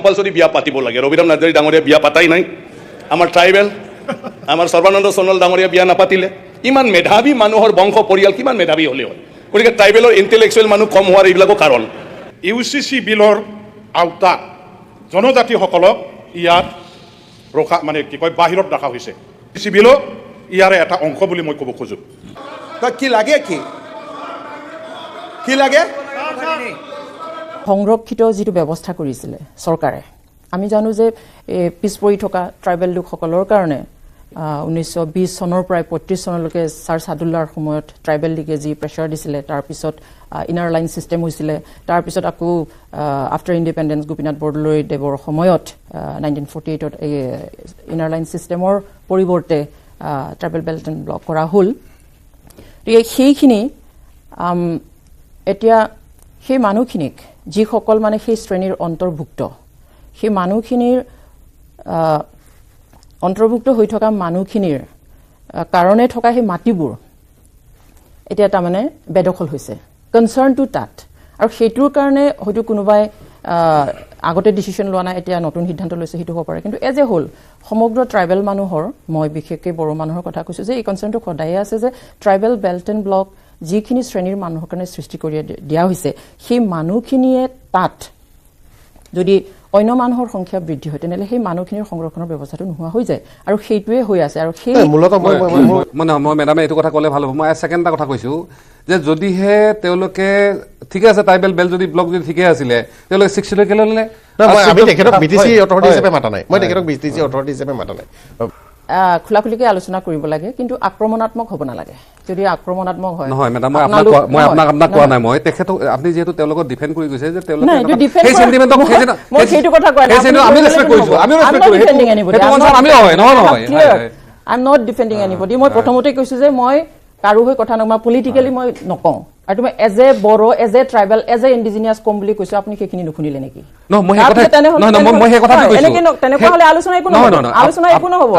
Compulsory বিয়া পাতিব লাগে ৰবিৰাম নাৰ্জাৰী ডাঙৰীয়া বিয়া পাতাই নাই আমাৰ ট্ৰাইবেল আমাৰ সৰ্বানন্দ সোণোৱাল ডাঙৰীয়া বিয়া নাপাতিলে ইমান মেধাৱী মানুহৰ বংশ পৰিয়াল কিমান মেধাৱী হ'লে হয় গতিকে ট্ৰাইবেলৰ ইণ্টেলেকচুৱেল মানুহ কম হোৱাৰ এইবিলাকো কাৰণ ইউচিচি বিলৰ আওতাত জনজাতিসকলক ইয়াত ৰখা মানে কি কয় বাহিৰত ৰখা হৈছে ইউচিচি বিলো ইয়াৰে এটা অংশ বুলি মই ক'ব খোজো কি লাগে কি লাগে সংৰক্ষিত যিটো ব্যৱস্থা কৰিছিলে চৰকাৰে আমি জানো যে পিছ পৰি থকা ট্ৰাইবেল লোকসকলৰ কাৰণে 1920 চনৰ প্ৰায় 35 চনলৈকে ছাৰ সাদুল্লাৰ সময়ত ট্ৰাইবেল লিগে যি প্ৰেছাৰ দিছিলে তাৰপিছত ইনাৰ লাইন ছিষ্টেম হৈছিলে তাৰপিছত আকৌ আফটাৰ ইণ্ডিপেণ্ডেন্স গোপীনাথ বৰদলৈদেৱৰ সময়ত 1948ত ইনাৰ লাইন ছিষ্টেমৰ পৰিৱৰ্তে ট্ৰাইবেল বেল্ট এণ্ড ব্লক কৰা হ'ল সেইখিনি এতিয়া সেই মানুহখিনিক যিসকল মানে সেই শ্ৰেণীৰ অন্তৰ্ভুক্ত সেই মানুহখিনিৰ অন্তৰ্ভুক্ত হৈ থকা মানুহখিনিৰ কাৰণে থকা সেই মাটিবোৰ এতিয়া তাৰমানে বেদখল হৈছে কনচাৰ্ণটো তাত আৰু সেইটোৰ কাৰণে হয়তো কোনোবাই আগতে ডিচিশ্যন লোৱা নাই এতিয়া নতুন সিদ্ধান্ত লৈছে সেইটো হ'ব পাৰে কিন্তু এজ এ হোল সমগ্ৰ ট্ৰাইবেল মানুহৰ মই বিশেষকৈ বড়ো মানুহৰ কথা কৈছোঁ যে এই কনচাৰ্ণটো সদায়ে আছে যে ট্ৰাইবেল বেল্ট এণ্ড ব্লক যিখিনি শ্ৰেণীৰ মানুহৰ কাৰণে সৃষ্টি কৰি দিয়া হৈছে সেই মানুহখিনিয়ে তাত যদি অন্য মানুহৰ সংখ্যা বৃদ্ধি হয় তেনেহ'লে সেই মানুহখিনিৰ সংৰক্ষণৰ ব্যৱস্থাটো নোহোৱা হৈ যায় আৰু সেইটোৱে হৈ আছে আৰু সেই মূলতঃ মই মেডামে এইটো কথা ক'লে ভাল হ'ব মই ছেকেণ্ড এটা কথা কৈছোঁ যে যদিহে তেওঁলোকে ঠিকে আছে ট্ৰাইবেল বেল্ট যদি ব্লক যদি ঠিকে আছিলে তেওঁলোকে 60 কেলৈ ল'লে আমি তেখেতক বিটিচি অথৰিটি হিচাপে মাতা নাই মই তেখেতক বিটিচি অথৰিটি হিচাপে মাতা নাই খোলাখুলিকৈ আলোচনা কৰিব লাগে কিন্তু আক্ৰমণাত্মক হ'ব নালাগে যদি আক্ৰমণাত্মক হয় নহয় মেডাম মই আপোনাক কোৱা নাই মই তেখেতক আপুনি যিহেতু তেওঁলোকক ডিফেণ্ড কৰি গৈছে যে তেওঁলোকে সেই সেন্টিমেন্টক মই সেইটো কথা কোৱা নাই আমি ৰেসপেক্ট কৰিছো আমি ৰেসপেক্ট কৰিছো আমি নহয় I am not defending anybody মই প্ৰথমতে কৈছো যে মই কাৰো হৈ কথা নকওঁ পলিটিক্যালি মই নকওঁ আৰু তুমি as a Bodo as a tribal as a indigenous কম বুলি কৈছো আপুনি সেইখিনি নুশুনিলে নেকি মই সেই কথা কৈছো তেনেকুৱা হলে আলোচনা একো নহব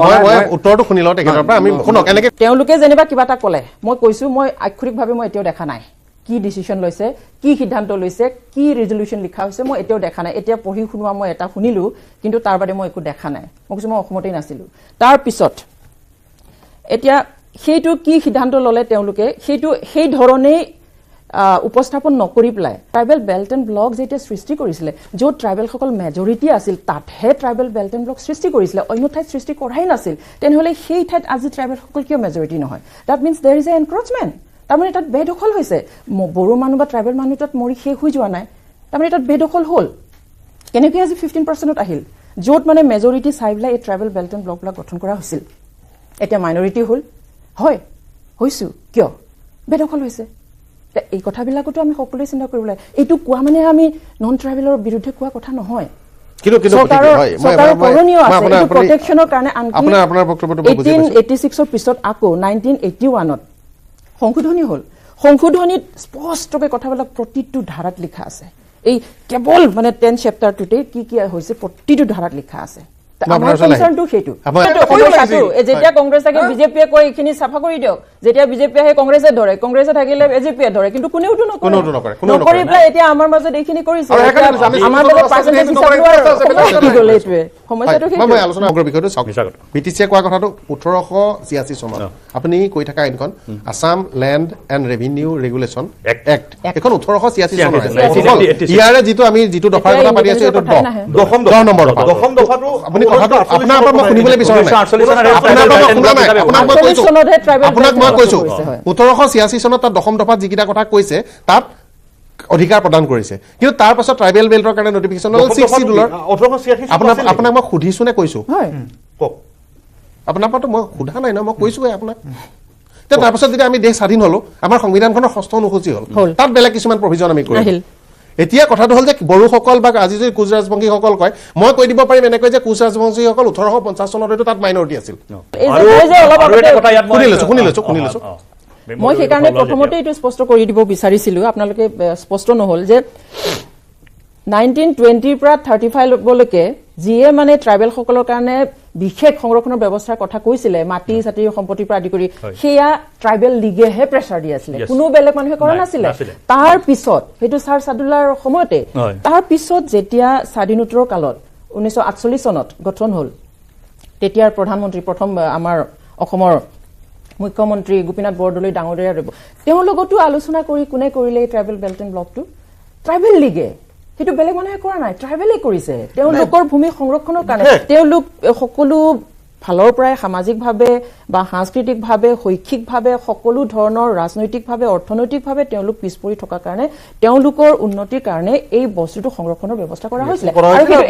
মই উত্তৰটো শুনি লওঁ তেখেতৰ পৰা আমি শুনক এনেকে তেওঁলোকে যেনিবা কিবা এটা ক'লে মই কৈছো মই আক্ষৰিকভাৱে মই এতিয়াও দেখা নাই কি ডিচিশ্যন লৈছে কি সিদ্ধান্ত লৈছে কি ৰেজলিউশ্যন লিখা হৈছে মই এতিয়াও দেখা নাই এতিয়া পঢ়ি শুনোৱা মই এটা শুনিলো কিন্তু তাৰ বাদে মই একো দেখা নাই মই কৈছো মই অসমতেই নাছিলো তাৰ পিছত এতিয়া সেইটো কি সিদ্ধান্ত ল'লে তেওঁলোকে সেইটো সেই ধৰণেই উপস্থাপন নকৰি পেলাই ট্ৰাইবেল বেল্ট এণ্ড ব্লক যেতিয়া সৃষ্টি কৰিছিলে য'ত ট্ৰাইবেলসকল মেজৰিটি আছিল তাতহে ট্ৰাইবেল বেল্ট এণ্ড ব্লক সৃষ্টি কৰিছিলে অন্য ঠাইত সৃষ্টি কৰাই নাছিল তেনেহ'লে সেই ঠাইত আজি ট্ৰাইবেলসকল কিয় মেজৰিটি নহয় দ্যাট মিনছ দেৰ ইজ এ এনক্ৰচমেণ্ট তাৰমানে তাত বেদখল হৈছে বড়ো মানুহ বা ট্ৰাইবেল মানুহ তাত মৰি শেষ হৈ যোৱা নাই তাৰমানে তাত বেদখল হ'ল কেনেকৈ আজি 15% আহিল য'ত মানে মেজৰিটি চাই পেলাই এই ট্ৰাইবেল বেল্ট এণ্ড ব্লকবিলাক গঠন কৰা হৈছিল এতিয়া মাইনৰিটি হ'ল হয় হৈছোঁ কিয় বেদখল হৈছে এই কথাবিলাকতো আমি সকলোৱে চিন্তা কৰিব লাগে এইটো কোৱা মানে আমি নন ট্ৰাইবেলৰ বিৰুদ্ধে কোৱা কথা নহয় প্ৰটেকশ্যনৰ কাৰণে 1886ৰ পিছত আকৌ 1981ত সংশোধনী হ'ল সংশোধনীত স্পষ্টকৈ কথাবিলাক প্ৰতিটো ধাৰাত লিখা আছে এই কেৱল মানে 10 চেপ্টাৰটোতে কি কি হৈছে প্ৰতিটো ধাৰাত লিখা আছে যেতিয়া কংগ্ৰেছ থাকে বিজেপিয়ে কয় এইখিনি চাফা কৰি দিয়ক যেতিয়া বিজেপি আহে কংগ্ৰেছে ধৰে কংগ্ৰেছে থাকিলে বিজেপিয়ে ধৰে কিন্তু কোনেওতো নকৰি পেলাই এতিয়া আমাৰ মাজত এইখিনি কৰিছে আমাৰ মাজত পাৰ্চেণ্টেজ হিচাপ সমস্যাটো মই আলোচনা কৰাৰ বিষয়টো চাওক বিটিচিয়ে কোৱা কথাটো 1886 চনত আপুনি কৈ থকা আইনখন Assam land and revenue regulation act এখন 1886 চনৰ ইয়াৰে যিটো দফাৰ কথা পাতি আছো এইটো 10 নম্বৰ দফাটো আপুনি কথাটো আপোনাৰ পৰা মই শুনিবলৈ বিচাৰা নাই আপোনাক মই কৈছো 1886 চনত তাত দশম দফাত যিকেইটা কথা কৈছে তাত অধিকাৰ প্ৰদান কৰিছে কিন্তু তাৰ পাছত ট্ৰাইবেল বেল্টৰ কাৰণে নটিফিকেশ্যন হ'ল 6 শিডিউলৰ আপোনাক মই সুধিছো নে কৈছো আপোনাৰ পৰা মই সোধা নাই ন মই কৈছোৱে আপোনাক তাৰ পাছত যেতিয়া আমি দেশ স্বাধীন হলো আমাৰ সংবিধানখনৰ 6ষ্ঠ অনুসূচী হ'ল তাত বেলেগ কিছুমান প্ৰভিজন আমি কৰিলো এতিয়া কথাটো হ'ল যে বড়োসকল বা আজি যদি কোচ ৰাজবংশীসকল কয় মই কৈ দিব পাৰিম এনেকৈ যে কোচ ৰাজবংশীসকল 1850 চনত হয়তো তাত মাইনৰিটি আছিল শুনিলৈছো মই সেইকাৰণে প্ৰথমতে এইটো স্পষ্ট কৰি দিব বিচাৰিছিলো আপোনালোকে স্পষ্ট নহ'ল যে 1920 পৰা 35 লৈকে যিয়ে মানে ট্ৰাইবেলসকলৰ কাৰণে বিশেষ সংৰক্ষণৰ ব্যৱস্থাৰ কথা কৈছিলে মাটি চাটি সম্পত্তিৰ পৰা আদি কৰি সেয়া ট্ৰাইবেল লিগেহে প্ৰেছাৰ দি আছিলে কোনো বেলেগ মানুহে কৰা নাছিলে তাৰ পিছত সেইটো ছাৰ সাদুল্লাৰ সময়তে তাৰ পিছত যেতিয়া স্বাধীনোত্তৰ কালত 1948 চনত গঠন হ'ল তেতিয়াৰ প্ৰধানমন্ত্ৰী প্ৰথম আমাৰ অসমৰ মুখ্যমন্ত্ৰী গোপীনাথ বৰদলৈ ডাঙৰীয়া তেওঁৰ লগতো আলোচনা কৰি কোনে কৰিলে ট্ৰাইবেল বেল্ট এণ্ড ব্লকটো ট্ৰাইবেল লিগে সেইটো বেলেগ মানুহে কৰা নাই ট্ৰাইবেলে কৰিছে তেওঁলোকৰ ভূমি সংৰক্ষণৰ কাৰণে তেওঁলোক সকলো ফালৰ পৰাই সামাজিকভাৱে বা সাংস্কৃতিকভাৱে শৈক্ষিকভাৱে সকলো ধৰণৰ ৰাজনৈতিকভাৱে অৰ্থনৈতিকভাৱে তেওঁলোক পিছ পৰি থকাৰ কাৰণে তেওঁলোকৰ উন্নতিৰ কাৰণে এই বস্তুটো সংৰক্ষণৰ ব্যৱস্থা কৰা হৈছিলে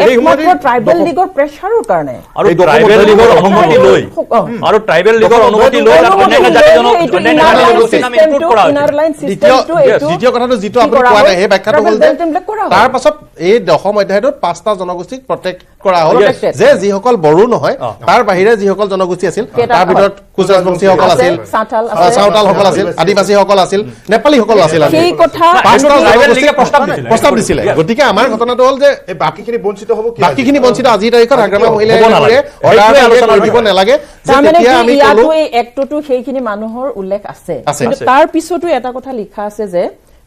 আৰু ট্ৰাইবেল লিগৰ প্ৰেছাৰৰ কাৰণে আৰু ট্ৰাইবেল লিগৰ অনুমতি লৈ আৰু ট্ৰাইবেল লিগৰ অনুমতি লৈ দ্বিতীয় কথাটো যিটো আপুনি কোৱা নাই সেই ব্যাখ্যাটো হ'ল যে তাৰ পাছত এই দশম অধ্যায়টোত 5টা জনগোষ্ঠীক প্ৰটেক্ট কৰা হ'ল যে যিসকল বড়ো নহয় তাৰ বাহিৰে যিসকল জনগোষ্ঠী আছিল তাৰ ভিতৰত কোচ ৰাজবংশীসকল আছিল চাওতালসকল আছিল আদিবাসীসকল আছিল নেপালীসকল আছিল সেই কথা 5টা জনগোষ্ঠীক প্ৰস্তাৱ দিছিলে গতিকে আমাৰ ঘটনাটো হ'ল যে বাকীখিনি বঞ্চিত হ'ব বাকীখিনি বঞ্চিত আজিৰ তাৰিখত আগ্ৰামী মহিলাই অৰ্ডাৰ দিব নালাগে তাৰমানে ইয়াতো এই এক্টটো সেইখিনি মানুহৰ উল্লেখ আছে কিন্তু তাৰ পিছতো এটা কথা লিখা আছে যে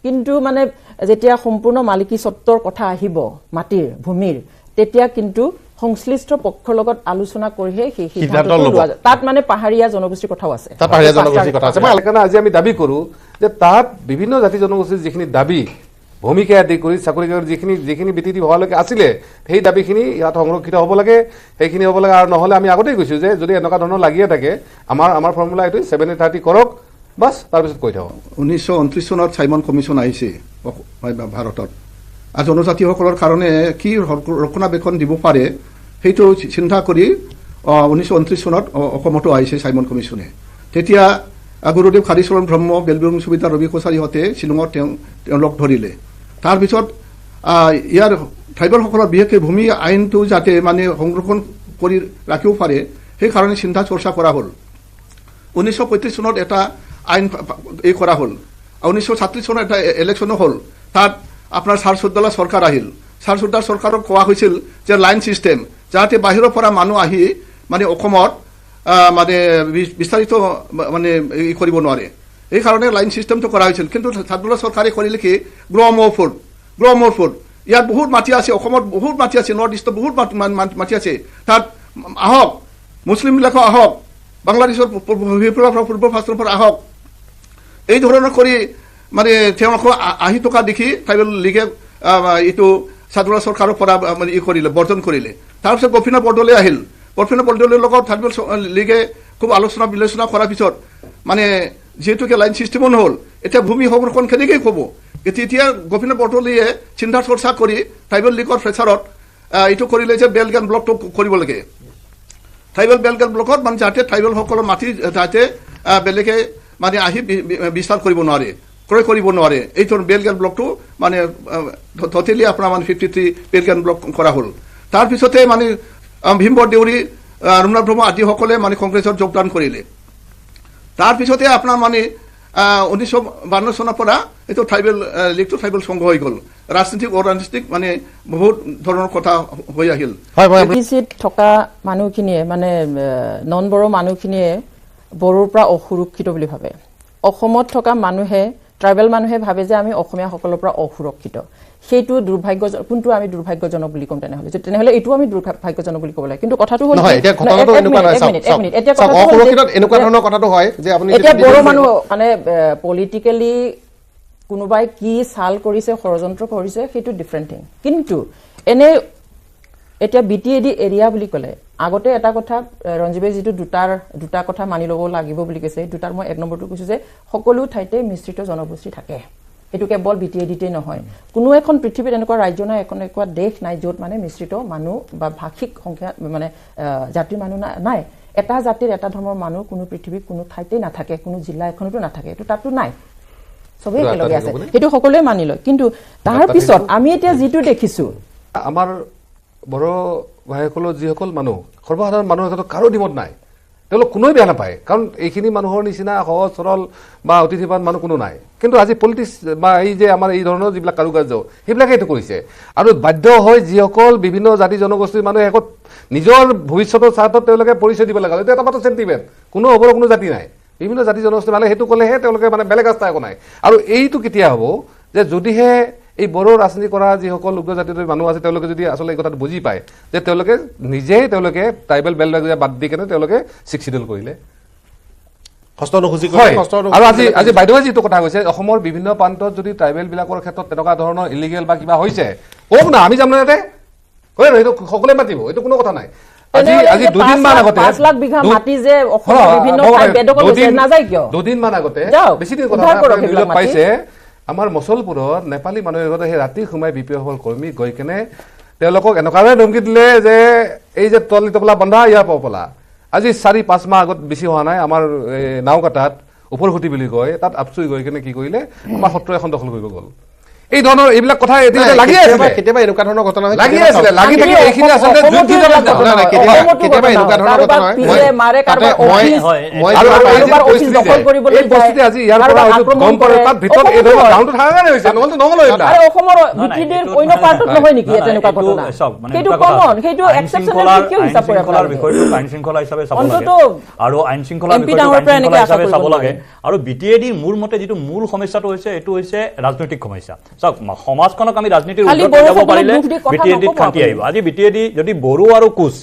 কিন্তু মানে যেতিয়া সম্পূৰ্ণ মালিকী স্বত্বৰ কথা আহিব মাটিৰ ভূমিৰ তেতিয়া কিন্তু সংশ্লিষ্ট পক্ষৰ লগত আলোচনা কৰিহে সেই সিদ্ধান্ত লোৱা যায় তাত মানে পাহাৰীয়া জনগোষ্ঠীৰ কথাও আছে তাত পাহাৰীয়া জনগোষ্ঠীৰ কথা আছে সেইকাৰণে আজি আমি দাবী কৰো যে তাত বিভিন্ন জাতি জনগোষ্ঠীৰ যিখিনি দাবী ভূমিকা আদি কৰি চাকৰি যিখিনি বিটিটি হোৱালৈকে আছিলে সেই দাবীখিনি ইয়াত সংৰক্ষিত হ'ব লাগে সেইখিনি হ'ব লাগে আৰু নহ'লে আমি আগতেই কৈছোঁ যে যদি এনেকুৱা ধৰণৰ লাগিয়ে থাকে আমাৰ ফৰ্মুলা এইটো 70-30 কৰক বাছ তাৰপিছত কৈ থাকক 1929 চনত চাইমন কমিশ্যন আহিছে ভাৰতত আৰু জনজাতিসকলৰ কাৰণে কি ৰক্ষণাবেক্ষণ দিব পাৰে সেইটো চিন্তা কৰি 1929 চনত অসমতো আহিছে চাইমন কমিশ্যনে তেতিয়া গুৰুদেৱ খাৰীচৰণ ব্ৰহ্ম বেলবুং সুবিধা ৰবি কছাৰীহঁতে শ্বিলঙত তেওঁ লগ ধৰিলে তাৰপিছত ইয়াৰ ট্ৰাইবেলসকলৰ বিশেষকৈ ভূমি আইনটো যাতে মানে সংৰক্ষণ কৰি ৰাখিব পাৰে সেইকাৰণে চিন্তা চৰ্চা কৰা হ'ল 1935 চনত এটা আইন এই কৰা হ'ল 1936 চনত এটা ইলেকশ্যনো হ'ল তাত আপোনাৰ ছাৰ-চুদ্দালা চৰকাৰ আহিল ছাৰ-চুদ্দালা চৰকাৰক কোৱা হৈছিল যে লাইন চিষ্টেম যাতে বাহিৰৰ পৰা মানুহ আহি মানে অসমত মানে বিস্তাৰিত মানে ই কৰিব নোৱাৰে এইকাৰণে লাইন চিষ্টেমটো কৰা হৈছিল কিন্তু ছাৰ-চুদ্দালা চৰকাৰে কৰিলে কি গ্ৰ' ফুড ইয়াত বহুত মাটি আছে অসমত বহুত মাটি আছে নৰ্থ ইষ্টত বহুত মাটি আছে তাত আহক মুছলিমবিলাকো আহক বাংলাদেশৰ পূৰ্ব ফাষ্টৰ পৰা আহক এই ধৰণৰ কৰি মানে তেওঁলোকক আহি থকা দেখি ট্ৰাইবেল লিগে এইটো ছাৰ-চুদ্দালা চৰকাৰৰ পৰা মানে ই কৰিলে বৰ্জন কৰিলে তাৰপিছত গোপীনাথ বৰদলৈ আহিল গোপীনাথ বৰদলৈৰ লগত ট্ৰাইবেল লিগে খুব আলোচনা বিলোচনা কৰাৰ পিছত মানে যিহেতুকে লাইন ছিষ্টেমো নহ'ল এতিয়া ভূমি সংৰক্ষণ কেনেকৈ হ'ব এতিয়া গোপীনাথ বৰদলৈয়ে চিন্তা চৰ্চা কৰি ট্ৰাইবেল লিগৰ প্ৰেচাৰত এইটো কৰিলে যে বেল্ট এণ্ড ব্লকটো কৰিব লাগে ট্ৰাইবেল বেল্ট এণ্ড ব্লকত মানে যাতে ট্ৰাইবেলসকলৰ মাটি যাতে বেলেগে মানে আহি বিস্তাৰ কৰিব নোৱাৰে ক্ৰয় কৰিব নোৱাৰে এই ধৰণৰ বেল্ট এণ্ড ব্লকটো মানে টোটেলি আপোনাৰ মানে 53 বেল্ট এণ্ড ব্লক কৰা হ'ল তাৰপিছতে মানে ভীমবৰ দেউৰী ৰঘুনাথ ব্ৰহ্ম আদিসকলে মানে কংগ্ৰেছত যোগদান কৰিলে তাৰপিছতে আপোনাৰ মানে 1952 চনৰ পৰা এইটো ট্ৰাইবেল লিগটো ট্ৰাইবেল সংঘ হৈ গ'ল ৰাজনীতিক অৰাজনীতিক মানে বহুত ধৰণৰ কথা হৈ আহিল থকা মানুহখিনিয়ে মানে নন বড়ো মানুহখিনিয়ে বড়োৰ পৰা অসুৰক্ষিত বুলি ভাবে অসমত থকা মানুহে ট্ৰাইবেল মানুহে ভাবে যে আমি অসমীয়াসকলৰ পৰা অসুৰক্ষিত সেইটো দুৰ্ভাগ্য কোনটো আমি দুৰ্ভাগ্যজনক বুলি ক'ম তেনেহ'লে এইটো আমি দুৰ্ভাগ্যজনক বুলি ক'ব লাগে কিন্তু কথাটো হ'ল এতিয়া কথাটো এনেকুৱা নহয় অসুৰক্ষিত এনেকুৱা ধৰণৰ কথাটো হয় যে আপুনি এতিয়া বড়ো মানুহ মানে পলিটিকেলি কোনোবাই কি চাল কৰিছে ষড়যন্ত্ৰ কৰিছে সেইটো ডিফাৰেণ্ট থিং কিন্তু এনে এতিয়া বিটিএডি এৰিয়া বুলি ক'লে আগতে এটা কথা ৰঞ্জিবে যিটো দুটা কথা মানি ল'ব লাগিব বুলি কৈছে দুটাৰ মই এক নম্বৰটো কৈছোঁ যে সকলো ঠাইতে মিশ্ৰিত জনগোষ্ঠী থাকে এইটো কেৱল বিটিএডিতেই নহয় কোনো এখন পৃথিৱীত এনেকুৱা ৰাজ্য নাই এনেকুৱা দেশ নাই য'ত মানে মিশ্ৰিত মানুহ বা ভাষিক সংখ্যা মানে জাতিৰ মানুহ নাই এটা জাতিৰ এটা ধৰ্মৰ মানুহ কোনো পৃথিৱীত কোনো ঠাইতেই নাথাকে কোনো জিলা এখনতো নাথাকে এইটো তাতো নাই চবেই একেলগে আছে সেইটো সকলোৱে মানি লয় কিন্তু তাৰ পিছত আমি এতিয়া যিটো দেখিছোঁ আমাৰ বড়ো ভাইসকলৰ যিসকল মানুহ সৰ্বসাধাৰণ মানুহৰ ক্ষেত্ৰত কাৰো ডিমত নাই তেওঁলোক কোনোৱে বেয়া নাপায়, কাৰণ এইখিনি মানুহৰ নিচিনা সহজ সৰল বা অতিথিবান মানুহ কোনো নাই। কিন্তু আজি পলিটিক্স বা এই যে আমাৰ এই ধৰণৰ যিবিলাক কাৰুকাৰ্য সেইবিলাকে এইটো কৰিছে, আৰু বাধ্য হৈ যিসকল বিভিন্ন জাতি জনগোষ্ঠীৰ মানুহে শেষত নিজৰ ভৱিষ্যতৰ স্বাৰ্থত তেওঁলোকে পৰিচয় দিব লগা, এইটো এটা মাত্ৰ চেণ্টিমেণ্ট, কোনো ওপৰৰ কোনো জাতি নাই, বিভিন্ন জাতি জনগোষ্ঠী মানে সেইটো ক'লেহে তেওঁলোকে মানে বেলেগ ৰাস্তা একো নাই। আৰু এইটো কেতিয়া হ'ব যে যদিহে এই বড়ো ৰাজনীতি কৰা যিসকল উগ্ৰ জাতিৰ মানুহ আছে তেওঁলোকে যদি আচলতে এই কথাটো বুজি পায় যে তেওঁলোকে নিজেই তেওঁলোকে ট্ৰাইবেল বেল্ট বাদ দি কেনে তেওঁলোকে চিক্সিডল কৰিলে। আৰু আজি বাইদেৱে যিটো কথা কৈছে, অসমৰ বিভিন্ন প্ৰান্তত যদি ট্ৰাইবেল বিলাকৰ ক্ষেত্ৰত তেনেকুৱা ধৰণৰ ইলিগেল বা কিবা হৈছে কওক না, আমি যাম না ইয়াতে, হয় নহয়, এইটো সকলোৱে মাতিব, এইটো কোনো কথা নাই। আজি দুদিনমান আগতে 5 লাখ বিঘা মাটি যে অসমৰ বিভিন্ন ঠাইত বেদখল হৈছে নাযায় কিয়? দুদিনমান আগতে বেছি দিন কথা পাইছে আমাৰ মচলপুৰত নেপালী মানুহে সেই ৰাতি সোমাই বি পি এফৰ কৰ্মী গৈ কেনে তেওঁলোকক এনেকুৱাকৈ ধমকি দিলে যে এই যে তলি টপলা বন্ধা ইয়াৰ পলা। আজি 4-5 মাহ আগত বেছি হোৱা নাই, আমাৰ নাওকাটাত ওপৰসুটি বুলি কয়, তাত আপচুই গৈ কেনে কি কৰিলে আমাৰ সত্ৰ এখন দখল কৰিব গ'ল। এই ধৰণৰ এইবিলাক কথা লাগি আছে, কেতিয়াবা এনেকুৱা ধৰণৰ ঘটনা হয়, লাগি আছে, লাগি থাকি এইখিনি আচলতে কেতিয়াবা এনেকুৱা ধৰণৰ ঘটনা হয়। আজি ইয়াৰ পৰা গম পালে তাত ভিতৰত এই ধৰণৰ গাঁৱটো থাকা কাৰণে হৈছে, নহ'লে নহ'ল এইবিলাক। অসমৰ বিটিডিৰ অন্য পাৰ্টত নহয় নেকি তেনেকুৱা ঘটনা? সেইটো কমন, সেইটো এক্সেপচনেল কিয় হিচাপ কৰে? আইন শৃংখলা হিচাপে চাব লাগে, আৰু আইন শৃংখলাৰ বিষয়টো হিচাপে চাব লাগে। আৰু বিটিএডিৰ মোৰ মতে যিটো মূল সমস্যাটো হৈছে এইটো হৈছে ৰাজনৈতিক সমস্যা। চাওক, সমাজখনক আমি ৰাজনীতিৰ উদ্দেশ্যে যাব পাৰিলে বিটিএডিত শান্তি আহিব। আজি বিটিএডি যদি বড়ো আৰু কোচ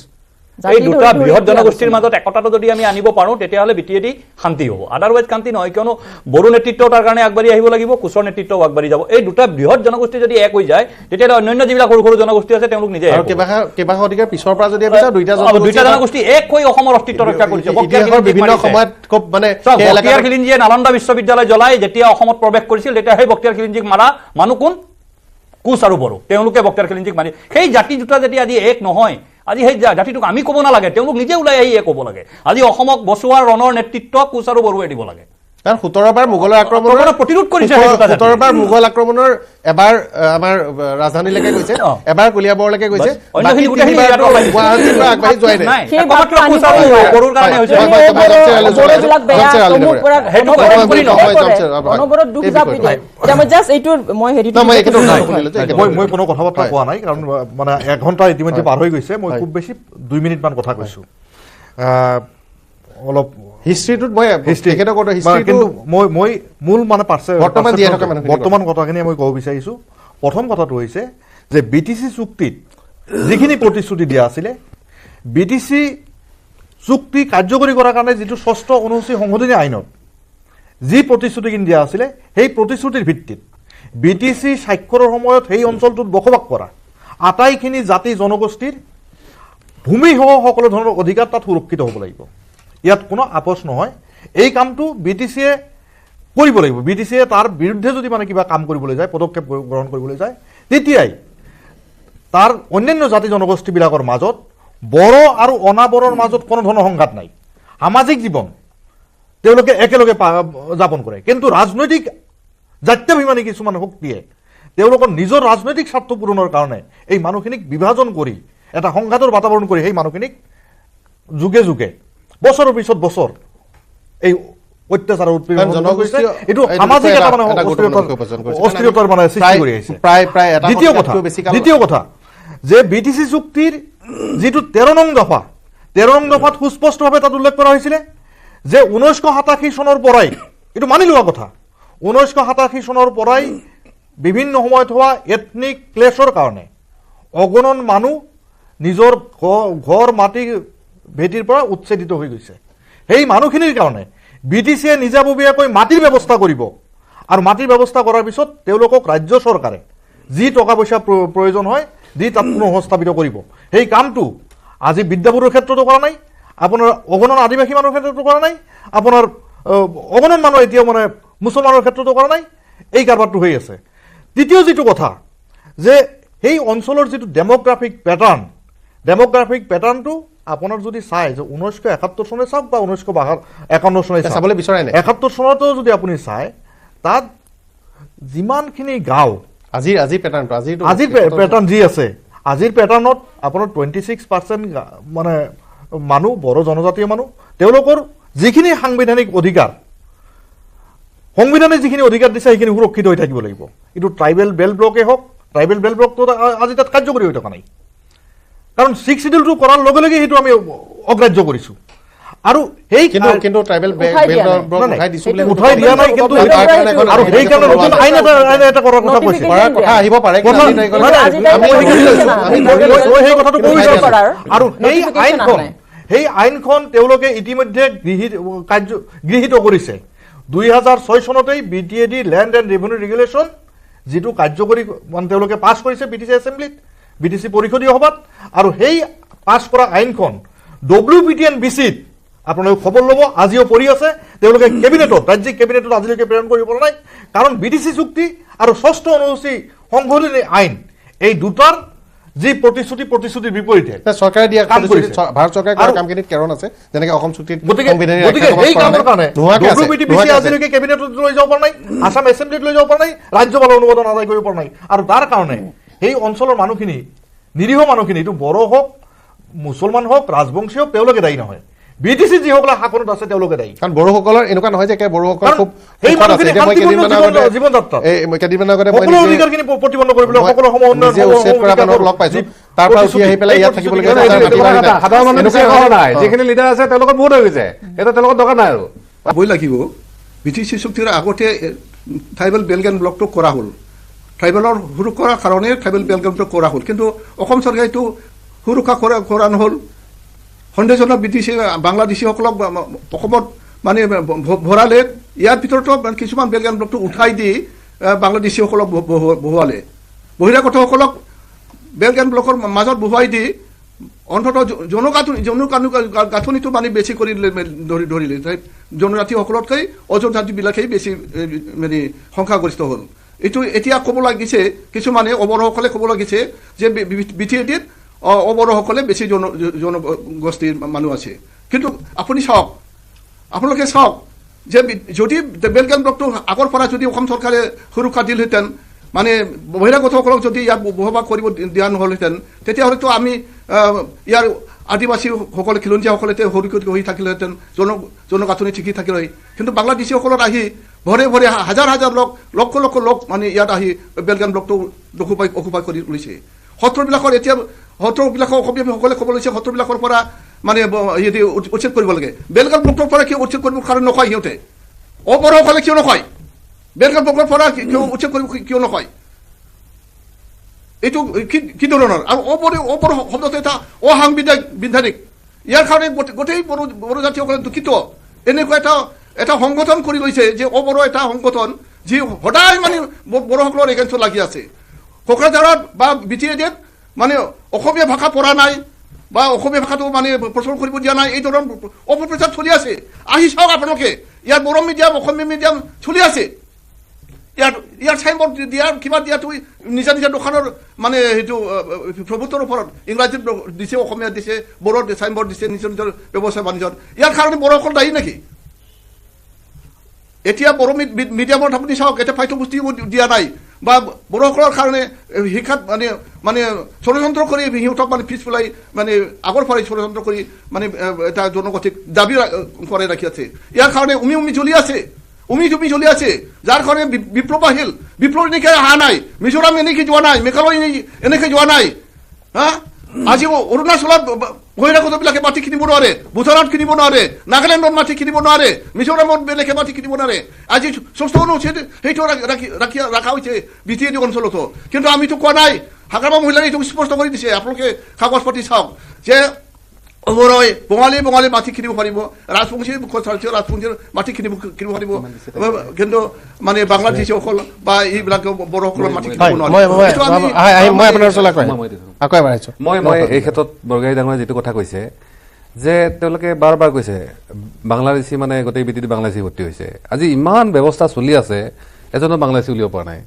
এই দুটা বৃহৎ জনগোষ্ঠীৰ মাজত একতাটো যদি আমি আনিব পাৰোঁ তেতিয়াহ'লে বিটিএডি শান্তি হ'ব, আদাৰৱাইজ শান্তি নহয়। কিয়নো বড়ো নেতৃত্ব তাৰ কাৰণে আগবাঢ়ি আহিব লাগিব, কোচৰ নেতৃত্বও আগবাঢ়ি যাব। এই দুটা বৃহৎ জনগোষ্ঠী যদি এক হৈ যায় তেতিয়াহ'লে অন্যান্য যিবিলাক সৰু সৰু জনগোষ্ঠী আছে তেওঁলোক নিজে কেইবাশ শতিকাৰ পিছৰ পৰা যদি দুইটা জনগোষ্ঠী এক হৈ অসমৰ অস্তিত্ব ৰক্ষা কৰিছে। বিভিন্ন সময়ত খুব মানে বক্তিয়াৰ খিলঞ্জীয়ে নালন্দা বিশ্ববিদ্যালয় জ্বলাই যেতিয়া অসমত প্ৰৱেশ কৰিছিল তেতিয়া সেই বক্তিয়াৰ খিলঞ্জীক মাৰা মানুহ কোন? কোচ আৰু বড়ো, তেওঁলোকে বক্তিয়াৰ খিলঞ্জীক মাৰি। সেই জাতি দুটা যদি আজি এক নহয়, আজি সেই জাতিটোক আমি ক'ব নালাগে, তেওঁলোক নিজে ওলাই আহি ক'ব লাগে। আজি অসমক বচোৱাৰ ৰণৰ নেতৃত্ব কোচ আৰু বড়োৱে দিব লাগে। কাৰণ 17 বাৰ মোগলৰ আক্ৰমণৰ প্ৰতিৰোধ কৰিছে, 17 বাৰ মোগল আক্ৰমণৰ এবাৰ আমাৰ ৰাজধানীলৈকে গৈছে, এবাৰ কলিয়াবৰলৈকে গৈছে, আগবাঢ়ি যোৱাই নাই। মই কোনো কথা বতৰা কোৱা নাই, কাৰণ মানে 1 ঘণ্টা ইতিমধ্যে পাৰ হৈ গৈছে। মই খুব বেছি 2 মিনিটমান কথা কৈছো। অলপ হিষ্ট্ৰীটোত কিন্তু মই মূল মানে বৰ্তমান কথাখিনি মই ক'ব বিচাৰিছোঁ। প্ৰথম কথাটো হৈছে যে BTC চুক্তিত যিখিনি প্ৰতিশ্ৰুতি দিয়া আছিলে, BTC চুক্তি কাৰ্যকৰী কৰাৰ কাৰণে যিটো 6ষ্ঠ অনুসূচী সংশোধনী আইনত যি প্ৰতিশ্ৰুতিখিনি দিয়া আছিলে, সেই প্ৰতিশ্ৰুতিৰ ভিত্তিত BTC স্বাক্ষৰৰ সময়ত সেই অঞ্চলটোত বসবাস কৰা আটাইখিনি জাতি জনগোষ্ঠীৰ ভূমিসহ সকলো ধৰণৰ অধিকাৰ তাত সুৰক্ষিত হ'ব লাগিব। ইয়াত কোনো আপোচ নহয়। এই কামটো BTCয়ে কৰিব লাগিব। BTCয়ে তাৰ বিৰুদ্ধে যদি মানে কিবা কাম কৰিবলৈ যায়, পদক্ষেপ গ্ৰহণ কৰিবলৈ যায়, তেতিয়াই তাৰ অন্যান্য জাতি জনগোষ্ঠীবিলাকৰ মাজত বড়ো আৰু অনাবড়োৰ মাজত কোনো ধৰণৰ সংঘাত নাই। সামাজিক জীৱন তেওঁলোকে একেলগে যাপন কৰে। কিন্তু ৰাজনৈতিক জাত্যাভিমানী কিছুমান শক্তিয়ে তেওঁলোকৰ নিজৰ ৰাজনৈতিক স্বাৰ্থ পূৰণৰ কাৰণে এই মানুহখিনিক বিভাজন কৰি এটা সংঘাতৰ বাতাবৰণ কৰি সেই মানুহখিনিক যুগে যুগে বছৰৰ পিছত বছৰ এই অত্যাচাৰ উৎপীড়ন এইটো সামাজিক এটা মানে অস্থিৰতাৰ মানে সৃষ্টি কৰি আহিছে। দ্বিতীয় কথা যে BTC চুক্তিৰ যিটো 13 নং দফাত সুস্পষ্টভাৱে তাত উল্লেখ কৰা হৈছিলে যে 1987 চনৰ পৰাই, এইটো মানি লোৱা কথা, 1987 চনৰ পৰাই বিভিন্ন সময়ত হোৱা এথনিক ক্লেশৰ কাৰণে অগণন মানুহ নিজৰ ঘৰ মাটি ভেটিৰ পৰা উচ্ছেদিত হৈ গৈছে। সেই মানুহখিনিৰ কাৰণে BTCয়ে নিজাববীয়াকৈ মাটিৰ ব্যৱস্থা কৰিব, আৰু মাটিৰ ব্যৱস্থা কৰাৰ পিছত তেওঁলোকক ৰাজ্য চৰকাৰে যি টকা পইচা প্ৰয়োজন হয় দি তাত পুনঃস্থাপিত কৰিব। সেই কামটো আজি বিদ্যাপুৰৰ ক্ষেত্ৰতো কৰা নাই, আপোনাৰ অগণন আদিবাসী মানুহৰ ক্ষেত্ৰতো কৰা নাই, আপোনাৰ অগণন মানুহ এতিয়াও মানে মুছলমানৰ ক্ষেত্ৰতো কৰা নাই। এই কাৰবাৰটো হৈ আছে। দ্বিতীয় যিটো কথা যে সেই অঞ্চলৰ যিটো ডেমোগ্ৰাফিক পেটাৰ্ণটো আপোনাৰ যদি চাই যে 1971 চনে চাওক বা 1951 চনে চাবলৈ বিচৰা নাই, 71 চনতো যদি আপুনি চাই তাত যিমানখিনি গাঁও আজিৰ পেটাৰ্ণ যি আছে, আজিৰ পেটাৰ্ণত আপোনাৰ 26% মানে মানুহ বড়ো জনজাতীয় মানুহ তেওঁলোকৰ যিখিনি সাংবিধানিক অধিকাৰ সংবিধানে যিখিনি অধিকাৰ দিছে সেইখিনি সুৰক্ষিত হৈ থাকিব লাগিব কিন্তু ট্ৰাইবেল বেল্ট ব্লকে হওক ট্ৰাইবেল বেল্ট ব্লকটো আজি তাত কাৰ্যকৰী হৈ থকা নাই কাৰণ 6 শিডিউলটো কৰাৰ লগে লগে সেইটো আমি অগ্ৰাহ্য কৰিছোঁ আৰু সেই কিন্তু ট্ৰাইবেল উঠাই দিয়া নাই কিন্তু আৰু সেইকাৰণে নতুন আইন এটা কৰাৰ কথা কৈছে কথা আহিব পাৰে সেই কথাটো কৈছোঁ আৰু সেই আইনখন তেওঁলোকে ইতিমধ্যে গৃহীত কৰিছে 2006 চনতেই BTAD land and revenue regulation যিটো কাৰ্যকৰী মানে তেওঁলোকে পাছ কৰিছে BTC এছেম্বলিত BTC পৰিষদীয় সভাত আৰু সেই পাছ কৰা আইনখন WPT and BCত আপোনালোকে খবৰ ল'ব আজিও পৰি আছে তেওঁলোকে কেবিনেটত ৰাজ্যিক কেবিনেটত আজিলৈকে প্ৰেৰণ কৰিব পৰা নাই কাৰণ BTC চুক্তি আৰু 6ষ্ঠ অনুসূচী সংশোধনী আইন এই দুটাৰ যি প্ৰতিশ্ৰুতিৰ বিপৰীতে চৰকাৰে দিয়া ভাৰত চৰকাৰে কৰা কামখিনিত কাৰণ আছে যেনেকৈ অসম চুক্তিত আজিলৈকে কেবিনেটত লৈ যাব পৰা নাই আসাম এছেম্বলিত লৈ যাব পৰা নাই ৰাজ্যপালৰ অনুমোদন আদায় কৰিব পৰা নাই আৰু তাৰ কাৰণে সেই অঞ্চলৰ মানুহখিনি নিৰীহ মানুহখিনি এইটো বড়ো হওক মুছলমান হওক ৰাজবংশী হওক তেওঁলোকে দায়ী নহয় BTC যিসকলে শাসনত আছে তেওঁলোকে দায়ী কাৰণ বড়োসকলৰ এনেকুৱা নহয় যে বড়োসকল খুব সেই মানুহখিনি জীৱন যাত্ৰা কেইদিনমান আগতে সকলো অধিকাৰখিনি প্ৰতিবন্ধ কৰিবলৈ সকলো সময় লগ পাইছো তাৰ পৰা উঠি আহি পেলাই ইয়াত থাকিবলগীয়া সাধাৰণ মানুহ নাই যিখিনি লিডাৰ আছে তেওঁলোকৰ বহুত হৈ গৈছে এটা তেওঁলোকৰ দৰকাৰ নাই আৰু বই লাগিব BTC চুক্তিৰ আগতে ট্ৰাইবেল বেল্ট এণ্ড ব্লকটো কৰা হ'ল ট্ৰাইবেলৰ সুৰক্ষা কৰাৰ কাৰণে ট্ৰাইবেল বেল্ট এণ্ড ব্লক কৰা হ'ল কিন্তু অসম চৰকাৰে এইটো সুৰক্ষা কৰা নহ'ল সন্দেহজনক BTC বাংলাদেশীসকলক অসমত মানে ভৰালে ইয়াৰ ভিতৰতো কিছুমান বেল্ট এণ্ড ব্লকটো উঠাই দি বাংলাদেশীসকলক বহুৱালে বহিৰাগতসকলক বেল্ট এণ্ড ব্লকৰ মাজত বহুৱাই দি অন্ততঃ জনগাঁথনিটো মানে বেছি কৰি ধৰিলে জনজাতিসকলতকৈ অজনজাতিবিলাকেই বেছি মানে সংখ্যাগৰিষ্ঠ হ'ল এইটো এতিয়া ক'ব লাগিছে কিছুমানে অবড়োসকলে ক'ব লাগিছে যে BTADত অবড়োসকলে বেছি জনগোষ্ঠীৰ মানুহ আছে কিন্তু আপুনি চাওক আপোনালোকে চাওক যে যদি বেল্ট এণ্ড ব্লকটো আগৰ পৰা যদি অসম চৰকাৰে সুৰক্ষা দিলহেঁতেন মানে বহিৰাগতসকলক যদি ইয়াত বসবাস কৰিব দিয়া নহ'লহেঁতেন তেতিয়াহ'লেতো আমি ইয়াৰ আদিবাসীসকলে খিলঞ্জীয়াসকলে সুৰক্ষিত হৈ থাকিলেহেঁতেন জনগাঁথনি ঠিকি থাকিলে কিন্তু বাংলাদেশীসকলত আহি ভৰে ভৰে হাজাৰ হাজাৰ লক্ষ লক্ষ লোক মানে ইয়াত আহি বেল্ট এণ্ড ব্লকটো অকুপাই কৰি লৈছে সত্ৰবিলাকৰ এতিয়া সত্ৰবিলাকৰ অসমীয়াসকলে ক'ব লৈছে সত্ৰবিলাকৰ পৰা মানে উচ্ছেদ কৰিব লাগে বেল্ট এণ্ড ব্লকৰ পৰা কিয় উচ্ছেদ কৰিব কাৰণে নকয় সিহঁতে অবড়োসকলে কিয় নকয় বেল্ট এণ্ড ব্লকৰ পৰা কিয় উচ্ছেদ কৰিব কিয় নকয় এইটো কি ধৰণৰ আৰু অবড়ো শব্দটো এটা অসাংবিধানিক ইয়াৰ কাৰণে গোটেই বড়ো জাতিসকলে দুখিত এনেকুৱা এটা সংগঠন কৰি লৈছে যে অবড়ো এটা সংগঠন যি সদায় মানে বড়োসকলৰ এগেইনষ্টত লাগি আছে কোকৰাঝাৰত বা BTADত মানে অসমীয়া ভাষা পঢ়া নাই বা অসমীয়া ভাষাটো মানে প্ৰচলন কৰিব দিয়া নাই এই ধৰণৰ অপপ্ৰচাৰ চলি আছে আহি চাওক আপোনালোকে ইয়াত বড়ো মিডিয়াম অসমীয়া মিডিয়াম চলি আছে ইয়াৰ চাইনবোৰ্ড দিয়াৰ কিবা দিয়াটো নিজা নিজা দোকানৰ মানে সেইটো প্ৰভুত্বৰ ওপৰত ইংৰাজীত দিছে অসমীয়াত দিছে বড়োত চাইনবোৰ্ড দিছে নিজৰ নিজৰ ব্যৱসায় বাণিজ্যত ইয়াৰ কাৰণে বড়োসকল দায়ী নেকি এতিয়া বড়ো মিডিয়ামত আপুনি চাওক এতিয়া পাঠ্যপুথিও দিয়া নাই বা বড়োসকলৰ কাৰণে শিক্ষাত মানে ষড়যন্ত্ৰ কৰি সিহঁতক মানে পিছ পেলাই মানে আগৰ পৰাই ষড়যন্ত্ৰ কৰি মানে এটা জনগোষ্ঠীক দাবী কৰাই ৰাখি আছে ইয়াৰ কাৰণে উমি জ্বলি আছে জ্বলি আছে যাৰ কাৰণে বিপ্লৱ আহিল বিপ্লৱ এনেকৈ অহা নাই মিজোৰাম এনেকৈ যোৱা নাই মেঘালয় এনেকৈ যোৱা নাই হা আজি অৰুণাচলত বহিৰাগতবিলাকে মাটি কিনিব নোৱাৰে ভূটানত কিনিব নোৱাৰে নাগালেণ্ডত মাটি কিনিব নোৱাৰে মিজোৰামত বেলেগে মাটি কিনিব নোৱাৰে আজি ষষ্ঠ অনুচ্ছেদ সেইটো ৰখা হৈছে BTAD অঞ্চলতো কিন্তু আমিতো কোৱা নাই হাগ্ৰামা মহিলাই এইটো স্পষ্ট কৰি দিছে আপোনালোকে কাগজ পাতি চাওক যে অবড়োই বঙালী মাটি কিনিব পাৰিব ৰাজবংশীৰ মাটি কিনিব পাৰিব কিন্তু মানে বাংলাদেশীসকল বা এইবিলাক বড়োসকলৰ মাটি কিনিব নোৱাৰে মই এই ক্ষেত্ৰত বৰগাড়ী ডাঙৰে যিটো কথা কৈছে যে তেওঁলোকে বাৰ বাৰ কৈছে বাংলাদেশী মানে গোটেই BTAD বাংলাদেশী ভৰ্তি হৈছে আজি ইমান ব্যৱস্থা চলি আছে এজনো বাংলাদেশী উলিয়াব পৰা নাই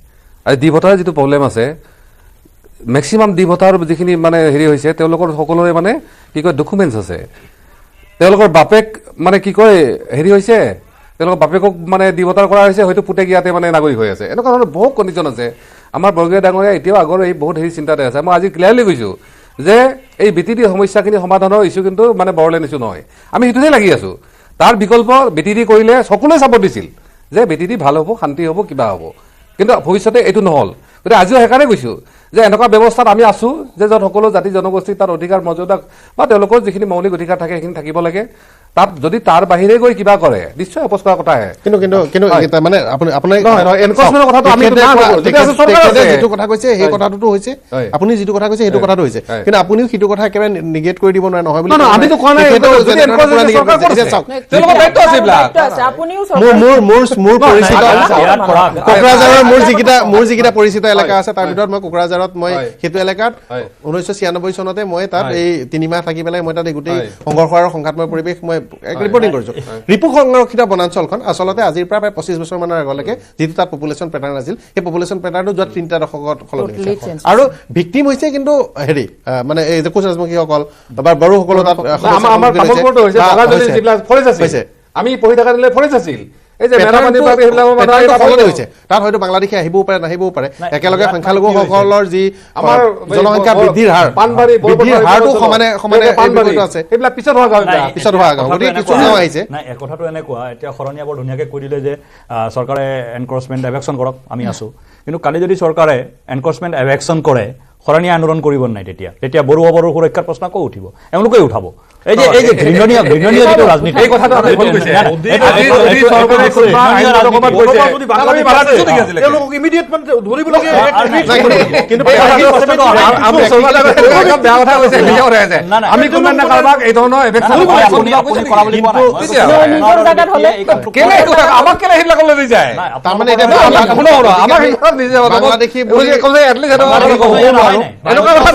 আৰু দ্বিভতাৰ যিটো প্ৰব্লেম আছে মেক্সিমাম দ্বিভতাৰ যিখিনি মানে হেৰি হৈছে তেওঁলোকৰ সকলোৰে মানে কি কয় ডকুমেণ্টছ আছে তেওঁলোকৰ বাপেক মানে কি কয় হেৰি হৈছে তেওঁলোকৰ বাপেকক মানে দ্বিভতাৰ কৰা হৈছে হয়তো পুতেক ইয়াতে মানে নাগৰিক হৈ আছে এনেকুৱা ধৰণৰ বহুত কণ্ডিশ্যন আছে আমাৰ বৰগাড়ী ডাঙৰীয়া এতিয়াও আগৰ এই বহুত হেৰি চিন্তাতে আছে মই আজি ক্লিয়াৰলি কৈছোঁ যে এই BTD সমস্যাখিনি সমাধানৰ ইস্যু কিন্তু মানে বড়োলেণ্ড ইস্যু নহয় আমি সেইটোতে লাগি আছো তাৰ বিকল্প BTD কৰিলে সকলোৱে চাপৰ্ট দিছিল যে BTD ভাল হ'ব শান্তি হ'ব কিবা হ'ব কিন্তু ভৱিষ্যতে এইটো নহল গতিকে আজিও সেইকাৰণে কৈছো যে এনেকুৱা ব্যৱস্থাত আমি আছো যে য'ত সকলো জাতি জনগোষ্ঠী তাৰ অধিকাৰ মৰ্যাদা বা তেওঁলোকৰ যিখিনি মৌলিক অধিকাৰ থাকে সেইখিনি থাকিব লাগে তাত যদি তাৰ বাহিৰে গৈ কিবা কৰে নিশ্চয় অপচ কৰা কথা আহে কিন্তু মানে আপুনি এনফোৰ্সমেন্টৰ কথাটো আমি যিটো কথা কৈছে সেই কথাটো হৈছে আপুনি যিটো কথা কৈছে সেইটো কথাটো হৈছে কিন্তু আপুনিও সেইটো কথা একেবাৰে নিগেট কৰি দিব নোৱাৰে নহয় বুলি আমিতো কোৱা নাই মোৰ পৰিচিত কোকৰাঝাৰৰ মোৰ যিকেইটা পৰিচিত এলেকা আছে তাৰ ভিতৰত মই কোকৰাঝাৰত মই সেইটো এলেকাত 1996 চনতে মই তাত এই 3 মাহ থাকি পেলাই মই তাত গোটেই সংঘৰ্ষ আৰু সংঘাতময় পৰিৱেশ মই ৰিপৰ্টিং কৰিছো ৰিপু সংৰক্ষিত বনাঞ্চলখন আচলতে আজিৰ পৰা প্ৰায় 25 বছৰ মানৰ আগলৈকে যিটো তাত পপুলেশ্যন পেটাৰ্ণ আছিল সেই পপুলেশ্যন পেটাৰ্ণটো যোৱা 3টা দশকত সলনি হৈছে আৰু ভিক্টিম হৈছে কিন্তু হেৰি মানে এই যে কোচ ৰাজবংশীসকল বা বড়োসকল তাত আমাৰ কামৰটো হৈছে বাগাজলি যিবিলাক ফৰেষ্ট আছিল আমি পঢ়ি থকা দিলে ফৰেষ্ট আছিল এই যে মেৰাপানী পাৰ্টি সেইবিলাক সলনি হৈছে তাত হয়তো বাংলাদেশী আহিবও পাৰে নাহিবও পাৰে একেলগে সংখ্যালঘুসকলৰ যি আমাৰ জনসংখ্যা বৃদ্ধিৰ হাৰটো সমানে আছে সেইবিলাক পিছত হোৱা গাঁও গতিকে কিছু গাঁও আহিছে নাই এই কথাটো এনেকুৱা এতিয়া শৰণীয়া বৰ ধুনীয়াকৈ কৈ দিলে যে চৰকাৰে এনক্ৰচমেণ্ট এভেকশ্যন কৰক আমি আছো কিন্তু কালি যদি চৰকাৰে এনক্ৰচমেণ্ট এভেকশ্যন কৰে শৰণীয়া আন্দোলন কৰিব নাই তেতিয়া বড়ো অবড়োৰ সুৰক্ষাৰ প্ৰশ্ন কো উঠিব এওঁলোকে উঠাব এই যে ঘৃণনীয় যিটো ৰাজনীতি এই কথাটো আপুনি ভুল কৈছে যদি চৰকাৰে আইন লগত কৈছে আমি বাংলাদেশত দেখি আছিল তেওঁলোকক ইমিডিয়েট মানে ধৰিব লাগে কিন্তু আমি চৰকাৰে বেয়া কথা কৈছে নিজে কৰে আছে আমি কোন না কাৰবাক এই ধৰণৰ এভেকশ্যন কৰা বুলি কোৱা নাই নিজৰ জায়গাত হলে কেলে আমাক কেলে হিলা কৰি লৈ যায় তাৰ মানে এটা আমাক নিজে বাংলাদেশী বুলি কৈছে এটলিষ্ট এনেকুৱা কথা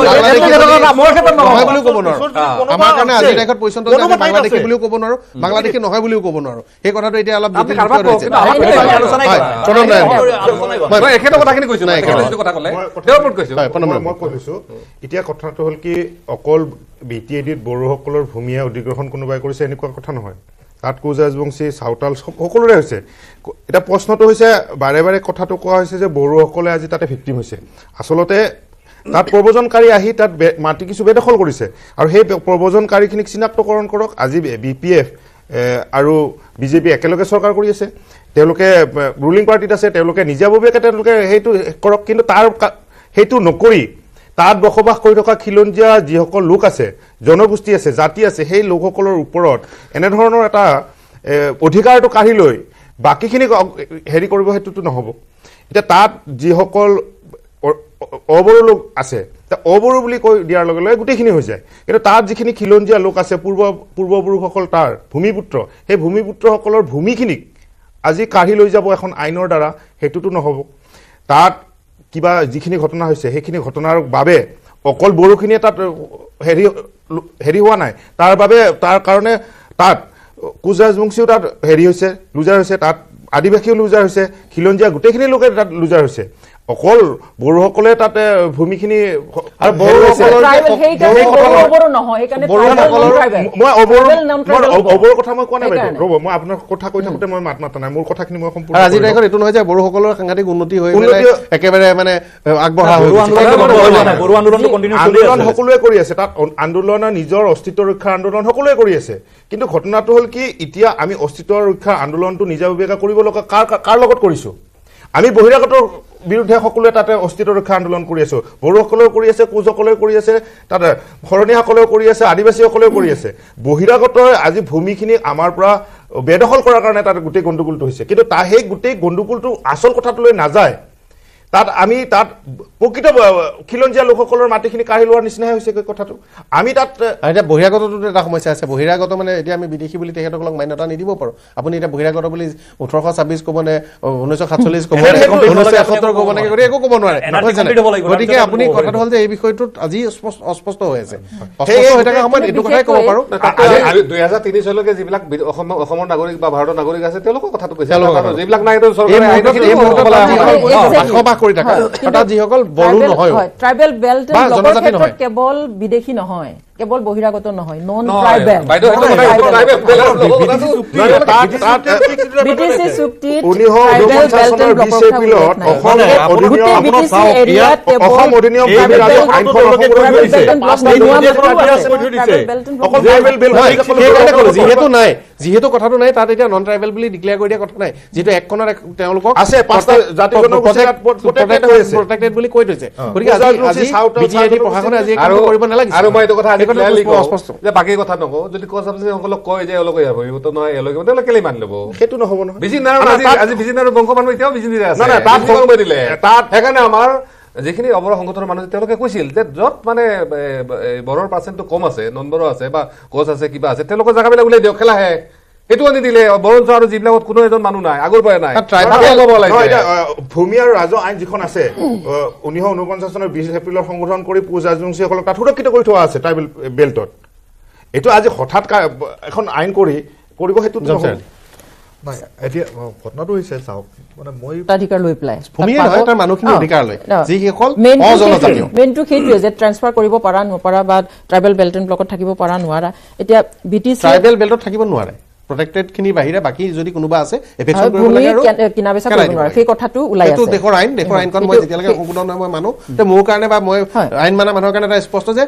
মোৰ ক্ষেত্ৰত নহয় বুলি ক'ব নোৱাৰো আমাৰ কাৰণে আজি দেখত পইচন্ত যে বাংলাদেশী বুলিও ক'ব নোৱাৰো বাংলাদেশী নহয় বুলিও ক'ব নোৱাৰো সেই কথাটো এতিয়া অলপ জটিল হৈছে মই একেটা কথাখিনি কৈছো না একেটা কথা ক'লে তেওঁৰ ওপৰত কৈছো মই কৈছো এতিয়া কথাটো হ'ল কি অকল BTADত বড়োসকলৰ ভূমিয়ে অধিগ্ৰহণ কোনোবাই কৰিছে এনেকুৱা কথা নহয় তাত কোচ ৰাজবংশী চাওতাল সকলোৰে হৈছে এটা প্ৰশ্নটো হৈছে বাৰে বাৰে কথাটো কোৱা হৈছে যে বড়োসকলে আজি তাতে ভিক্টিম হৈছে আচলতে তাত প্ৰব্ৰজনকাৰী আহি তাত মাটি কিছু বেদখল কৰিছে আৰু সেই প্ৰব্ৰজনকাৰীখিনিক চিনাক্তকৰণ কৰক আজি BPF আৰু BJP একেলগে চৰকাৰ কৰি আছে তেওঁলোকে ৰুলিং পাৰ্টিত আছে তেওঁলোকে নিজাববীয়াকৈ তেওঁলোকে সেইটো কৰক কিন্তু তাৰ সেইটো নকৰি তাত বসবাস কৰি থকা খিলঞ্জীয়া যিসকল লোক আছে জনগোষ্ঠী আছে জাতি আছে সেই লোকসকলৰ ওপৰত এনেধৰণৰ এটা অধিকাৰটো কাঢ়ি লৈ বাকীখিনি হেৰি কৰিব সেইটোতো নহ'ব এতিয়া তাত যিসকল অবড়ো লোক আছে অবড়ো বুলি কৈ দিয়াৰ লগে লগে গোটেইখিনি হৈ যায় কিন্তু তাত যিখিনি খিলঞ্জীয়া লোক আছে পূৰ্বপুৰুষসকল তাৰ ভূমিপুত্ৰ সেই ভূমিপুত্ৰসকলৰ ভূমিখিনিক আজি কাঢ়ি লৈ যাব এখন আইনৰ দ্বাৰা সেইটোতো নহ'ব তাত কিবা যিখিনি ঘটনা হৈছে সেইখিনি ঘটনাৰ বাবে অকল বড়োখিনিয়ে তাত হেৰি হোৱা নাই তাৰ কাৰণে তাত কোচ ৰাজবংশীও তাত হেৰি হৈছে লুজাৰ হৈছে তাত আদিবাসীও লুজাৰ হৈছে খিলঞ্জীয়া গোটেইখিনি লোকে তাত লুজাৰ হৈছে অকল বড়োসকলে তাতে ভূমিখিনি আৰু অবড়োৰ কথা মই কোৱা নাই ৰ'ব মই আপোনাৰ কথা কৈ থাকোঁতে মই মাত মাতা নাই মোৰ কথাখিনি মই সম্পূৰ্ণ আজি তাৰিখত এইটো নহয় যে বড়োসকলৰ সাংঘাতিক উন্নতি হৈ একেবাৰে মানে আগবঢ়া আন্দোলন সকলোৱে কৰি আছে তাত আন্দোলনৰ নিজৰ অস্তিত্ব ৰক্ষাৰ আন্দোলন সকলোৱে কৰি আছে কিন্তু ঘটনাটো হ'ল কি এতিয়া আমি অস্তিত্ব ৰক্ষাৰ আন্দোলনটো নিজাববীয়াকৈ কৰিব লগা কাৰ লগত কৰিছোঁ আমি বহিৰাগতৰ বিৰুদ্ধে সকলোৱে তাতে অস্তিত্ব ৰক্ষা আন্দোলন কৰি আছো বড়োসকলেও কৰি আছে কোচসকলেও কৰি আছে তাতে শৰণীয়াসকলেও কৰি আছে আদিবাসীসকলেও কৰি আছে বহিৰাগতৰ আজি ভূমিখিনি আমাৰ পৰা বেদখল কৰাৰ কাৰণে তাত গোটেই গণ্ডগোলটো হৈছে কিন্তু সেই গোটেই গণ্ডগোলটো আচল কথাটোলৈ নাযায় তাত আমি তাত প্ৰকৃত খিলঞ্জীয়া লোকসকলৰ মাটিখিনি কাঢ়ি লোৱাৰ নিচিনাহে হৈছে কথাটো আমি তাত এতিয়া বহিৰাগতটো এটা সমস্যা আছে বহিৰাগত মানে এতিয়া আমি বিদেশী বুলি তেখেতসকলক মান্যতা নিদিব পাৰোঁ আপুনি এতিয়া বহিৰাগত বুলি 1826 ক'ব নে 1947 ক'ব নে 1971 ক'ব নে একো ক'ব নোৱাৰে গতিকে আপুনি কথাটো হ'ল যে এই বিষয়টোত আজি অস্পষ্ট হৈ আছে অস্পষ্ট হৈ থকা সময়ত এইটো কথাই ক'ব পাৰোঁ 2003 চনলৈকে যিবিলাক অসমৰ নাগৰিক বা ভাৰতৰ নাগৰিক আছে তেওঁলোকৰ কথাটো কৈছে যিবিলাক নাই চৰকাৰে কৰি থকা তাত যিসকল বড়ো নহয় ট্ৰাইবেল বেল্ট কেৱল বিদেশী নহয় কেৱল বহিৰাগত নহয় নন ট্ৰাইবেল বিটিচি চুক্তিত যিহেতু নাই যিহেতু কথাটো নাই তাত এতিয়া নন ট্ৰাইবেল বুলি ডিক্লেয়াৰ কৰি দিয়া কথা নাই যিহেতু একখনত তেওঁলোকক আছে প্ৰটেক্টেড বুলি কৈ থৈছে গতিকে আজি বিটিএডি প্ৰশাসনে আজি কৰিব নালাগিছে আৰু মই এইটো কথা যে বাকী কথা নকওঁ যদি সকলক কয় যে এওঁলোকে ভৰিভূত নহয় এওঁলোকে তেওঁলোকে কেলেই মানি ল'ব সেইটো নহ'ব নহয় আজি বিজিনাৰ বংশ মানুহ এতিয়াও বিজিনিৰে আছে দিলে তাত সেইকাৰণে আমাৰ যিখিনি অৱৰ সংগঠনৰ মানুহ তেওঁলোকে কৈছিল যে য'ত মানে বড়োৰ পাৰ্চেণ্টটো কম আছে নন বড়ো আছে বা গছ আছে কিবা আছে তেওঁলোকৰ জেগাবিলাক উলিয়াই দিয়ক খেলাহে সেইটো আনি দিলে বৰঞ্চ আৰু যিবিলাকত কোনো এজন মানুহ নাই আগৰ পৰাই নাই ভূমি আৰু ৰাজহ আইন যিখন আছে 1949 চনৰ 20 এপ্ৰিলত সংশোধন কৰি পূজ ৰাজবংশীসকলক তাত সুৰক্ষিত কৰি থোৱা আছে ট্ৰাইবেল বেল্টত এইটো আজি হঠাৎ এখন আইন কৰিব সেইটো নাই এতিয়া ঘটনাটো হৈছে চাওক মানে মই অধিকাৰ লৈ পেলাই ভূমিয়ে নহয় তাৰ মানুহখিনি অধিকাৰ লয় যিসকল অজনজাতীয় মেইনটো সেইটোৱে যে ট্ৰান্সফাৰ কৰিব পাৰা নপৰা বা ট্ৰাইবেল বেল্ট এণ্ড ব্লকত থাকিব পাৰা নোৱাৰা এতিয়া বিটিচি ট্ৰাইবেল বেল্টত থাকিব নোৱাৰে প্ৰটেক্টেড খিনিৰ বাহিৰে বাকি যদি কোনোবা আছে এফেকচন কৰিব লাগে আৰু কিনা বেচা কৰিব নোৱাৰে সেই কথাটো ওলাই আছে এইটো দেশৰ আইনখন মই যেতিয়ালৈকে সংশোধন নহয় মই মানো তে মোৰ কাৰণে বা মই আইন মানা মানুহৰ কাৰণে এটা স্পষ্ট যে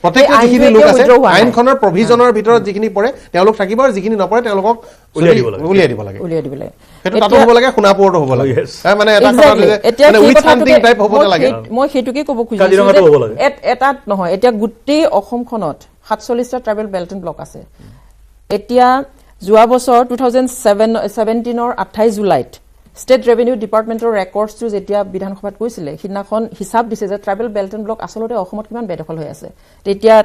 প্ৰত্যেকটা যিখিনি লোক আছে আইনখনৰ প্ৰভিজনৰ ভিতৰত যিখিনি পৰে তেওঁলোক থাকিব আৰু যিখিনি নপৰে তেওঁলোকক উলিয়াই দিব লাগে সেইটো তাতো হ'ব লাগে সোণাপুৰতো হ'ব লাগে মানে এটা কথা মানে উইথ হান্টিং টাইপ হ'ব লাগে মই সেইটোকে ক'ব খুজিছো এটাত নহয় এতিয়া গোটেই অসমখনত 47টা ট্ৰাইবেল বেল্ট এণ্ড ব্লক আছে এতিয়া যোৱা বছৰ 2017ৰ 28 জুলাইত ষ্টেট ৰেভিনিউ ডিপাৰ্টমেণ্টৰ ৰেকৰ্ডছটো যেতিয়া বিধানসভাত কৈছিলে সিদিনাখন হিচাপ দিছে যে ট্ৰাইবেল বেল্ট এণ্ড ব্লক আচলতে অসমত কিমান বেদখল হৈ আছে তেতিয়া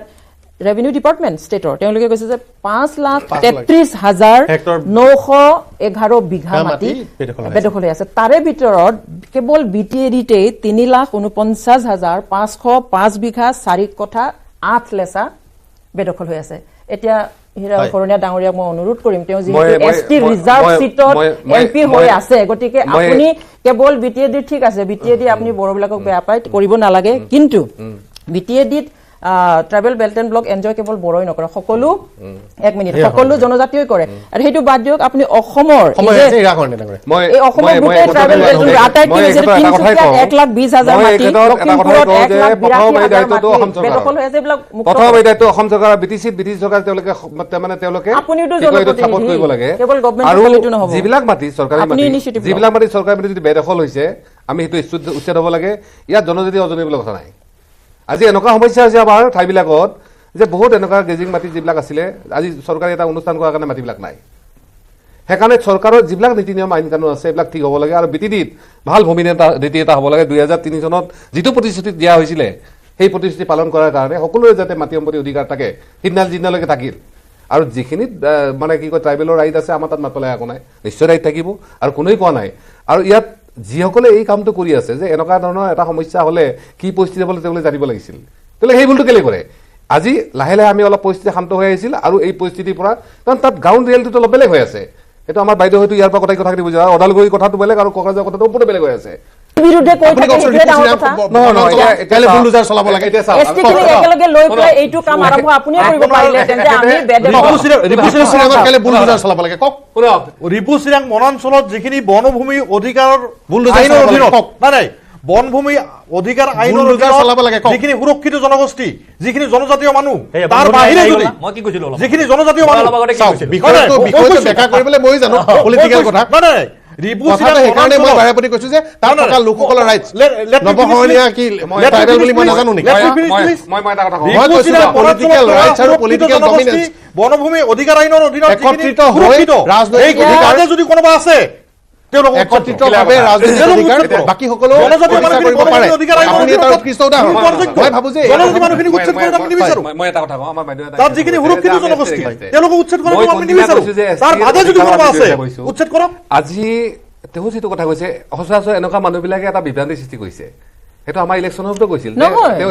ৰেভিনিউ ডিপাৰ্টমেণ্ট ষ্টেটৰ তেওঁলোকে কৈছে যে 5,33,911 বিঘা মাটি বেদখল হৈ আছে তাৰে ভিতৰত কেৱল বিটিএডিতে 3,49,505 বিঘা 4 কঠা 8 লেচা বেদখল হৈ আছে এতিয়া হিৰা কৰণীয়া ডাঙৰীয়াক মই অনুৰোধ কৰিম তেওঁ যিহেতু এছটি ৰিজাৰ্ভ সিটত এমপি হৈ আছে গতিকে আপুনি কেৱল বিটিএডি ঠিক আছে বিটিএডি আপুনি বড়োবিলাকক বেয়া পায় কৰিব নালাগে কিন্তু বিটিএডিত tribal belt and block enjoy কেৱল বড়োই নকৰে সকলো এক মিনিট সকলো জনজাতীয় কৰে আৰু সেইটো বাদ দিয়ক আপুনি অসমৰ এই অসমৰ গোটেই ট্ৰাইবেল বেল্ট আটাইতকৈ বেছি 1,20,000 মাটি লখিমপুৰত 1,82,000 বেদখল হৈ আছে এইবিলাক প্ৰথম দায়িত্ব অসম চৰকাৰ বিটিচি চৰকাৰ তেওঁলোকে মানে তেওঁলোকে আপুনিটো জনপ্ৰতিনিধি কৰিব লাগে কেৱল গভৰ্ণমেণ্ট নহব যিবিলাক মাটি চৰকাৰী চৰকাৰী মাটি যদি বেদখল হৈছে আমি সেইটো উচ্ছেদ হ'ব লাগে ইয়াত জনজাতি অজনীবিলাক কথা নাই আজি এনেকুৱা সমস্যা হৈছে আমাৰ ঠাইবিলাকত যে বহুত এনেকুৱা গেজিং মাটি যিবিলাক আছিলে আজি চৰকাৰে এটা অনুষ্ঠান কৰাৰ কাৰণে মাটিবিলাক নাই সেইকাৰণে চৰকাৰৰ যিবিলাক নীতি নিয়ম আইন কানুন আছে এইবিলাক ঠিক হ'ব লাগে আৰু বিটিডিত ভাল ভূমি নীতি এটা হ'ব লাগে 2003 চনত যিটো প্ৰতিশ্ৰুতি দিয়া হৈছিলে সেই প্ৰতিশ্ৰুতি পালন কৰাৰ কাৰণে সকলোৰে যাতে মাটি সম্পত্তি অধিকাৰ থাকে সিদিনালৈকে থাকিল আৰু যিখিনি মানে কি কয় ট্ৰাইবেলৰ ৰাইট আছে আমাৰ তাত মাতলে একো নাই নিশ্চয় ৰাইট থাকিব আৰু কোনোই কোৱা নাই আৰু ইয়াত যিসকলে এই কামটো কৰি আছে যে এনেকুৱা ধৰণৰ এটা সমস্যা হ'লে কি পৰিস্থিতি হ'লে তেওঁলোকে জানিব লাগিছিল তেওঁলোকে সেই ভুলটো কেলে কৰে আজি লাহে লাহে আমি অলপ পৰিস্থিতি শান্ত হৈ আহিছিল আৰু এই পৰিস্থিতিৰ পৰা কাৰণ তাত গ্ৰাউণ্ড ৰিয়েলিটিটো অলপ বেলেগ হৈ আছে সেইটো আমাৰ বাইদেউ হয়তো ইয়াৰ পৰা কথা খিনি বুজা ওদালগুৰি কথাটো বেলেগ আৰু ককাজৰ কথাটো সম্পূৰ্ণ বেলেগ হৈ আছে বিৰুদ্ধে কৈ থাকে এইটোৱে ডাঙৰ কথা একেলগে বুলডোজাৰ চলাব লাগে এছটি খিনি একেলগে লৈ পেলাই এইটো কাম আৰম্ভ আপুনিয়ে কৰিব পাৰিলে তেন্তে আমি একেলগে বুলডোজাৰ চলাব লাগে কওক ৰিপু চিৰাং বনাঞ্চলত যিখিনি বনভূমি অধিকাৰৰ আইনৰ অধীনত নাই বনভূমি অধিকাৰ আইনৰ চলাব লাগে যিখিনি সুৰক্ষিত জনগোষ্ঠী যিখিনি জনজাতীয় মানুহ তাৰ বাহিৰে যদি মই কি কৈছিলো যিখিনি জনজাতীয় মানুহ বিষয়টো ব্যাখ্যা কৰিবলৈ মই জানো পলিটিকেল কথা নাই ৰিপু চিৰাং সেইকাৰণে মই বাৰেপতি কৈছো যে তাত থকা লোকসকলৰ ৰাইটছ নৱসহনীয়া কি ট্ৰাইবেল বুলি মই নাজানো নেকি মই এটা কথা কওঁ মই কৈছো পলিটিকেল ৰাইটছ আৰু পলিটিকেল ডমিনেন্স বনভূমি অধিকাৰ আইনৰ অধীনত একত্ৰিত হৈ ৰাজনৈতিক অধিকাৰ যদি কোনোবা আছে একত্ৰিতভাৱে ৰাজনৈতিক অধিকাৰ বাকী সকলো কৰিব পাৰে আপুনি এটা উৎকৃষ্ট উদাহৰণ মই ভাবো যে মই এটা কথা কওঁ আমাৰ বাইদেউ তাত যিখিনি সুৰক্ষিত জনগোষ্ঠী তেওঁলোকক উচ্ছেদ কৰাটো আমি নিবিচাৰো তাৰ বাদে যদি কোনোবা আছে উচ্ছেদ কৰক আজি তেওঁ যিটো কথা কৈছে সচৰাচৰ এনেকুৱা মানুহবিলাকে এটা বিভ্ৰান্তি সৃষ্টি কৰিছে সেইটো আমাৰ ইলেকশ্যনতো কৈছিল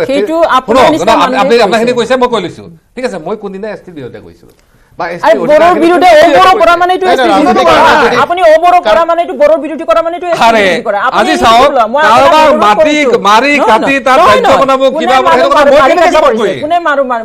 সেইটো আপোনাৰখিনি কৈছে মই কৈ লৈছো ঠিক আছে মই কোনদিনা এছ টিৰ বিৰুদ্ধে কৈছো বা ST আরে বড় বিরুদ্ধে ওবড় করা মানে তো নাই, নাই, ST বিরোধী রাজনৈতিক করা। যদি- আপনি ওবড় করা মানে তো বড় বিরোধী করা মানে তো ST আরে বিরোধী করা। আপনি আজি এই চাওক বললো, মই কাৰোবাক আপোনাক মাটি কৈছো। মাৰি নহয়, কাটি তাৰ নহয়, ৰাজ্য নহয়। বনাব কোনে কিবা বনাব, মাৰি সেইটো কথা মই কাটি কেনেকৈ চাপৰ্ট কৰিছে? কৰিম? কোনে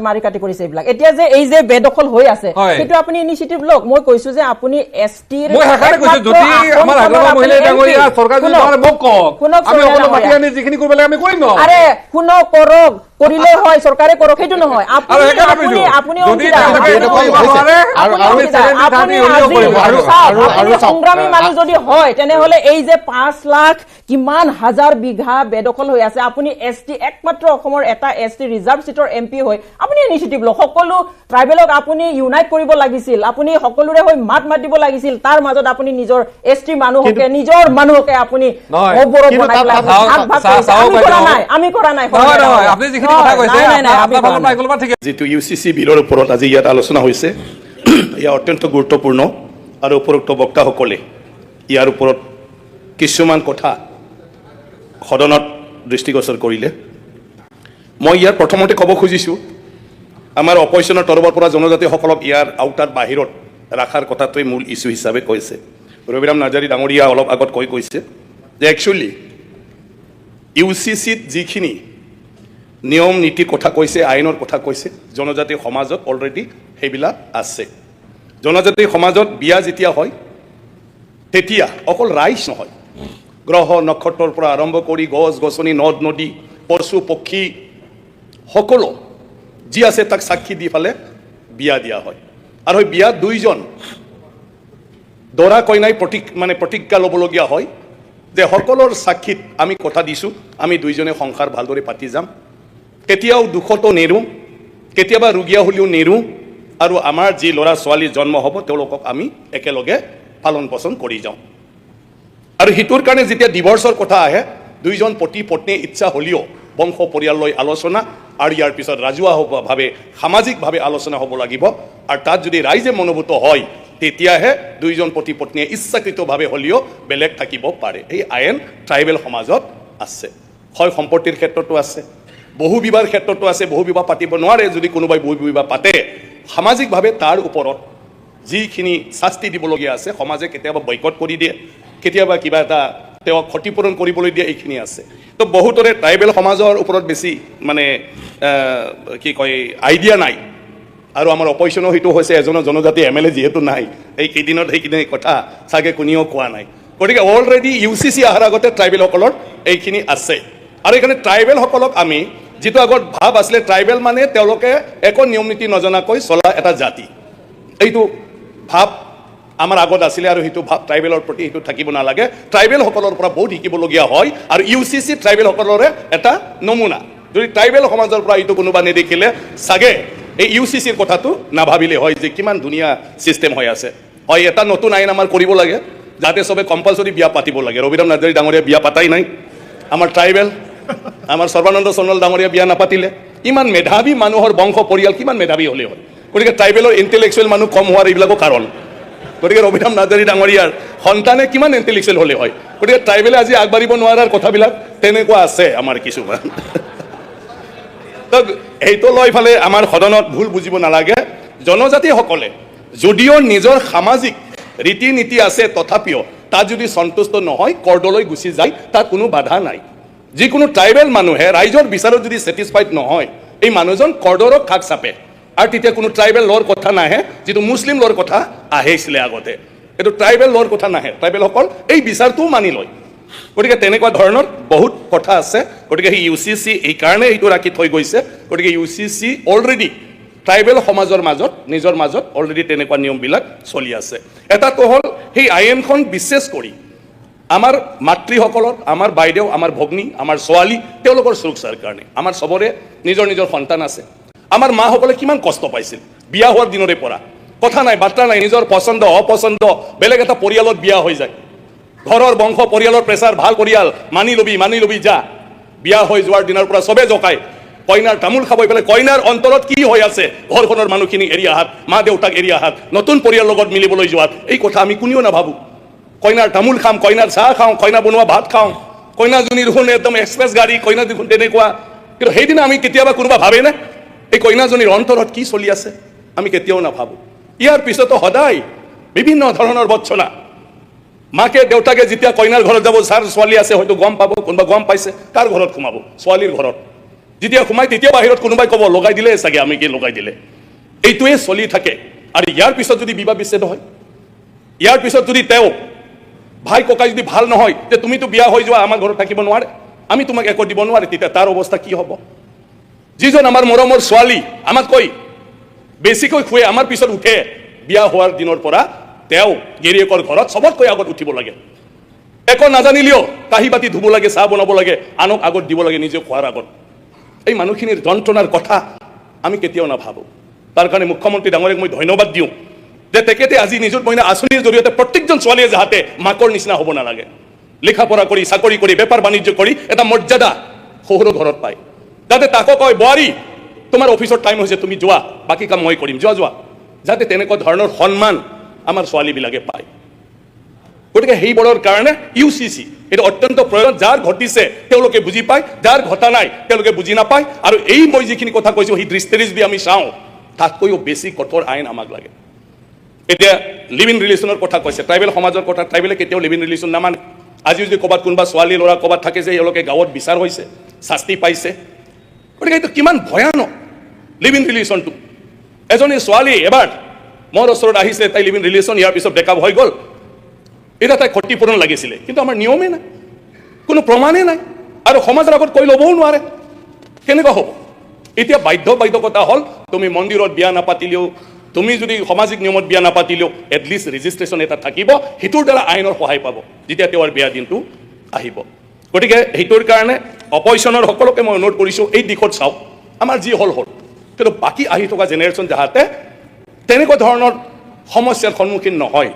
মাৰি কাটি কৰিছে এইবিলাক? এতিয়া যে এই যে বেদখল হৈ আছে হয়। সেইটো আপুনি ইনিচিয়েটিভ লওক। মই কৈছো যে আপুনি ST ৰ মই সেইকাৰণে কৈছো যদি আমাৰ আগৰবাৰ মহিলা ডাঙৰীয়া চৰকাৰ যদি নহলে মোক কওক শুনক আমি চৰকাৰ সকলো মাতি ডাঙৰীয়া। আনি যিখিনি কৰিব লাগে আমি কৰিম ন আৰে শুনক কৰক কৰিলে হয় চৰকাৰে কৰক সেইটো নহয় আৰু আপুনি সেইকাৰণে আপুনি কৈছো, আপুনি যদি অংশীদাৰ, তেওঁলোকে আপুনি এইটো কৰিব অংশীদাৰ। নোৱাৰে, আৰু আপুনি আমি অংশীদাৰ। 70, আপুনি 30 হ'লেও আজি কৰিব। চাওক, আৰু আপুনি চাওক, সংগ্ৰামী মানুহ যদি হয় তেনেহলে এই যে 5 লাখ কিমান হাজাৰ বিঘা বেদখল হৈ আছে আপুনি ST একমাত্ৰ অসমৰ এটা ST ৰিজাৰ্ভ সিটৰ MP হয় আপুনি ইনিচিয়েটিভ লওক সকলো ট্ৰাইবেলক আপুনি ইউনাইট কৰিব লাগিছিল আপুনি সকলোৰে হৈ মাত দিব লাগিছিল তাৰ মাজত আপুনি নিজৰ ST মানুহকে নিজৰ মানুহকে আপুনি নহয়, অবৰক কিন্তু বনাই পেলাই তাত- ভাগ ভাগ চাওক, কৰিছে। আমি কৰা বাইদেউ। নাই আমি কৰা নাই নহয় নহয় আপুনি যিখিনি কথা কৈছে নাই, নাই, নাই, আপোনাৰ আমি ফালৰ পৰা কৰা এইফালৰ পৰা ঠিক যিটো UCC বিলৰ ওপৰত আজি ইয়াত আলোচনা হৈছে এয়া অত্যন্ত গুৰুত্বপূৰ্ণ আৰু উপৰোক্ত বক্তাসকলে ইয়াৰ ওপৰত কিছুমান কথা সদনত দৃষ্টিগোচৰ কৰিলে। মই ইয়াত প্ৰথমতে ক'ব খুজিছোঁ আমাৰ অপজিশ্যনৰ তৰফৰ পৰা জনজাতিসকলক ইয়াৰ আওতাৰ বাহিৰত ৰখাৰ কথাটোৱে মূল ইছ্যু হিচাপে কৈছে। ৰবিৰাম নাৰ্জাৰী ডাঙৰীয়া অলপ আগত কৈছে যে একচুৱেলি UCCত যিখিনি নিয়ম নীতিৰ কথা কৈছে আইনৰ কথা কৈছে জনজাতি সমাজত অলৰেডি সেইবিলাক আছে। জনজাতি সমাজত বিয়া যেতিয়া হয় তেতিয়া অকল ৰাইজ নহয় গ্ৰহ নক্ষত্ৰৰ পৰা আৰম্ভ কৰি গছ গছনি নদ নদী পশু পক্ষী সকলো যি আছে তাক সাক্ষী দি ফালে বিয়া দিয়া হয় আৰু সেই বিয়াত দুইজন দৰা কইনাই প্ৰতিজ্ঞা ল'বলগীয়া হয় যে সকলৰ সাক্ষীত আমি কথা দিছোঁ আমি দুইজনে সংসাৰ ভালদৰে পাতি যাম, কেতিয়াও দুখতো নেৰোঁ, কেতিয়াবা ৰুগীয়া হ'লেও নেৰোঁ আৰু আমাৰ যি ল'ৰা ছোৱালী জন্ম হ'ব তেওঁলোকক আমি একেলগে পালন পোষণ কৰি যাওঁ। আৰু সেইটোৰ কাৰণে যেতিয়া ডিভৰ্চৰ কথা আহে দুইজন পতি পত্নীৰ ইচ্ছা হ'লেও বংশ পৰিয়াললৈ আলোচনা আৰু ইয়াৰ পিছত ৰাজহুৱাভাৱে সামাজিকভাৱে আলোচনা হ'ব লাগিব আৰু তাত যদি ৰাইজে মনোভূত হয় তেতিয়াহে দুইজন পতি পত্নীয়ে ইচ্ছাকৃতভাৱে হ'লেও বেলেগ থাকিব পাৰে। এই আইন ট্ৰাইবেল সমাজত আছে, হয় সম্পত্তিৰ ক্ষেত্ৰতো আছে, বহু বিবাহৰ ক্ষেত্ৰতো আছে। বহু বিবাহ পাতিব নোৱাৰে যদি কোনোবাই বহু বিবাহ পাতে সামাজিকভাৱে তাৰ ওপৰত যিখিনি শাস্তি দিবলগীয়া আছে সমাজে কেতিয়াবা বয়কট কৰি দিয়ে, কেতিয়াবা কিবা এটা তেওঁক ক্ষতিপূৰণ কৰিবলৈ দিয়ে, এইখিনি আছে। তো বহুতৰে ট্ৰাইবেল সমাজৰ ওপৰত বেছি কি কয় আইডিয়া নাই আৰু আমাৰ অপজিশ্যনো সেইটো হৈছে এজনৰ জনজাতি MLA যিহেতু নাই এই কেইদিনত সেইখিনি কথা চাগে কোনেও কোৱা নাই। গতিকে অলৰেডি UCC অহাৰ আগতে ট্ৰাইবেলসকলৰ এইখিনি আছে আৰু এইকাৰণে ট্ৰাইবেলসকলক আমি যিটো আগত ভাৱ আছিলে ট্ৰাইবেল মানে তেওঁলোকে একো নিয়ম নীতি নজনাকৈ চলা এটা জাতি, এইটো ভাৱ আমাৰ আগত আছিলে আৰু সেইটো ভাৱ ট্ৰাইবেলৰ প্ৰতি সেইটো থাকিব নালাগে। ট্ৰাইবেলসকলৰ পৰা বহুত শিকিবলগীয়া হয় আৰু UCC ট্ৰাইবেলসকলৰে এটা নমুনা। যদি ট্ৰাইবেল সমাজৰ পৰা এইটো কোনোবা নেদেখিলে চাগে এই UCCৰ কথাটো নাভাবিলে হয় যে কিমান ধুনীয়া ছিষ্টেম হৈ আছে। হয় এটা নতুন আইন আমাৰ কৰিব লাগে যাতে চবে কম্পালচৰি বিয়া পাতিব লাগে। ৰবিৰাম নাৰ্জাৰী ডাঙৰীয়া বিয়া পাতাই নাই, আমাৰ ট্ৰাইবেল আমাৰ সৰ্বানন্দ সোণোৱাল ডাঙৰীয়া বিয়া নাপাতিলে। ইমান মেধাৱী মানুহৰ বংশ পৰিয়াল কিমান মেধাৱী হ'লে হয়, গতিকে ট্ৰাইবেলৰ ইণ্টেলেকচুৱেল মানুহ কম হোৱাৰ এইবিলাকো কাৰণ। গতিকে ৰবিৰাম নাৰ্জাৰী ডাঙৰীয়াৰ সন্তানে কিমান ইণ্টেলেকচুৱেল হ'লে হয়, গতিকে ট্ৰাইবেলে আজি আগবাঢ়িব নোৱাৰাৰ কথাবিলাক তেনেকুৱা আছে আমাৰ কিছুমান। সেইটো লৈ ফালে আমাৰ সদনত ভুল বুজিব নালাগে। জনজাতিসকলে যদিও নিজৰ সামাজিক ৰীতি নীতি আছে তথাপিও তাত যদি সন্তুষ্ট নহয় কৰ্ডলৈ গুচি যায়, তাত কোনো বাধা নাই। যিকোনো ট্ৰাইবেল মানুহে ৰাইজৰ বিচাৰত যদি ছেটিছফাইড নহয় এই মানুহজন কৰ্ডৰক কাষ চাপে আৰু তেতিয়া কোনো ট্ৰাইবেল ল'ৰ কথা নাহে, যিটো মুছলিম ল'ৰ কথা আহিছিলে আগতে। এইটো ট্ৰাইবেল ল'ৰ কথা নাহে, ট্ৰাইবেলসকল এই বিচাৰটোও মানি লয়। গতিকে তেনেকুৱা ধৰণৰ বহুত কথা আছে। গতিকে সেই UCC এইকাৰণে এইটো ৰাখি থৈ গৈছে। গতিকে UCC অলৰেডি ট্ৰাইবেল সমাজৰ মাজত নিজৰ মাজত অলৰেডি তেনেকুৱা নিয়মবিলাক চলি আছে। এটাটো হ'ল সেই আইনখন বিশেষ কৰি আমাৰ মাতৃসকলৰ, আমাৰ বাইদেউ, আমাৰ ভগ্নী, আমাৰ ছোৱালী তেওঁলোকৰ সুৰক্ষাৰ কাৰণে। আমাৰ চবৰে নিজৰ নিজৰ সন্তান আছে। আমাৰ মাসকলে কিমান কষ্ট পাইছিল বিয়া হোৱাৰ দিনৰে পৰা, কথা নাই বাৰ্তা নাই, নিজৰ পচন্দ অপচন্দ বেলেগ এটা পৰিয়ালত বিয়া হৈ যায়। ঘৰৰ বংশ পৰিয়ালৰ প্ৰেছাৰ, ভাল পৰিয়াল মানি লবি যা, বিয়া হৈ যোৱাৰ দিনৰ পৰা চবে জকায় কইনাৰ তামোল খাব পেলাই কইনাৰ অন্তৰত কি হৈ আছে, ঘৰখনৰ মানুহখিনি এৰি আহাত, মা দেউতাক এৰি আহাত, নতুন পৰিয়ালৰ লগত মিলিবলৈ যোৱাত, এই কথা আমি কোনেও নাভাবোঁ। কইনাৰ তামোল খাম, কইনাৰ চাহ খাওঁ, কইনা বনোৱা ভাত খাওঁ, কইনাজনী দেখোন একদম এক্সপ্ৰেছ গাড়ী, কইনা দেখোন তেনেকুৱা। কিন্তু সেইদিনা আমি কেতিয়াবা কোনোবা ভাবেনে এই কইনাজনীৰ অন্তৰত কি চলি আছে? আমি কেতিয়াও নাভাবোঁ। ইয়াৰ পিছতো সদায় বিভিন্ন ধৰণৰ বৰ্চনা। মাকে দেউতাকে যেতিয়া কইনাৰ ঘৰত যাব, যাৰ ছোৱালী আছে হয়তো গম পাব, কোনোবা গম পাইছে, কাৰ ঘৰত সোমাব? ছোৱালীৰ ঘৰত। যেতিয়া সোমাই তেতিয়া বাহিৰত কোনোবাই ক'ব লগাই দিলে চাগে, আমি কি লগাই দিলে। এইটোৱে চলি থাকে। আৰু ইয়াৰ পিছত যদি বিবাহ বিচ্ছেদ হয়, ইয়াৰ পিছত যদি তেওঁ ভাই ককাই যদি ভাল নহয়, যে তুমিতো বিয়া হৈ যোৱা, আমাৰ ঘৰত থাকিব নোৱাৰে, আমি তোমাক একো দিব নোৱাৰে, তেতিয়া তাৰ অৱস্থা কি হ'ব? যিজন আমাৰ মৰমৰ ছোৱালী আমাতকৈ বেছিকৈ শুৱে, আমাৰ পিছত উঠে, বিয়া হোৱাৰ দিনৰ পৰা তেওঁ গিৰিয়েকৰ ঘৰত চবতকৈ আগত উঠিব লাগে। একো নাজানিলেও কাঁহী বাতি ধুব লাগে, চাহ বনাব লাগে, আনক আগত দিব লাগে, নিজে খোৱাৰ আগত। এই মানুহখিনিৰ যন্ত্ৰণাৰ কথা আমি কেতিয়াও নাভাবোঁ। তাৰ কাৰণে মুখ্যমন্ত্ৰী ডাঙৰীয়াক মই ধন্যবাদ দিওঁ যে তেখেতে আজি নিযুত মইনা আঁচনিৰ জৰিয়তে প্ৰত্যেকজন ছোৱালীয়ে যাতে মাকৰ নিচিনা হ'ব নালাগে, লিখা পঢ়া কৰি, চাকৰি কৰি, বেপাৰ বাণিজ্য কৰি এটা মৰ্যাদা শহুৰৰ ঘৰত পায়। যাতে তাকো কয়, বোৱাৰী তোমাৰ অফিচৰ টাইম হৈছে, তুমি যোৱা, বাকী কাম মই কৰিম, যোৱা। যাতে তেনেকুৱা ধৰণৰ সন্মান আমাৰ ছোৱালীবিলাকে পায়। গতিকে সেইবোৰৰ কাৰণে UCC এইটো অত্যন্ত প্ৰয়োজন। যাৰ ঘটিছে তেওঁলোকে বুজি পায়, যাৰ ঘটা নাই তেওঁলোকে বুজি নাপায়। আৰু এই মই যিখিনি কথা কৈছোঁ, সেই দৃষ্টিৰে যদি আমি চাওঁ, তাতকৈও বেছি কঠোৰ আইন আমাক লাগে। এতিয়া লিভ ইন ৰিলেশ্যনৰ কথা কৈছে, ট্ৰাইবেল সমাজৰ কথা। ট্ৰাইবেলে কেতিয়াও লিভ ইন ৰিলেশ্যন নামানে। আজি যদি ক'ৰবাত কোনোবা ছোৱালী ল'ৰা ক'ৰবাত থাকে যে এওঁলোকে গাঁৱত বিচাৰ হৈছে, শাস্তি পাইছে। গতিকে এইটো কিমান ভয়ানক লিভ ইন ৰিলেশ্যনটো। এজনী ছোৱালী এবাৰ মোৰ ওচৰত আহিছে, তাই লিভ ইন ৰিলেশ্যন, ইয়াৰ পিছত ব্ৰেকআপ হৈ গ'ল। এতিয়া তাই ক্ষতিপূৰণ লাগিছিলে, কিন্তু আমাৰ নিয়মেই নাই, কোনো প্ৰমাণেই নাই, আৰু সমাজৰ আগত কৈ ল'বও নোৱাৰে। কেনেকুৱা হ'ব? এতিয়া বাধ্যকতা হ'ল, তুমি মন্দিৰত বিয়া নাপাতিলেও, তুমি যদি সামাজিক নিয়মত বিয়া নাপাতিলেও এটলিষ্ট ৰেজিষ্ট্ৰেশ্যন এটা থাকিব, সেইটোৰ দ্বাৰা আইনৰ সহায় পাব যেতিয়া তেওঁৰ বিয়া দিনটো আহিব। গতিকে সেইটোৰ কাৰণে অপজিশ্যনৰ সকলোকে মই অনুৰোধ কৰিছোঁ, এই দিশত চাওক। আমাৰ যি হ'ল, কিন্তু বাকী আহি থকা জেনেৰেশ্যন যাতে তেনেকুৱা ধৰণৰ সমস্যাৰ সন্মুখীন নহয়,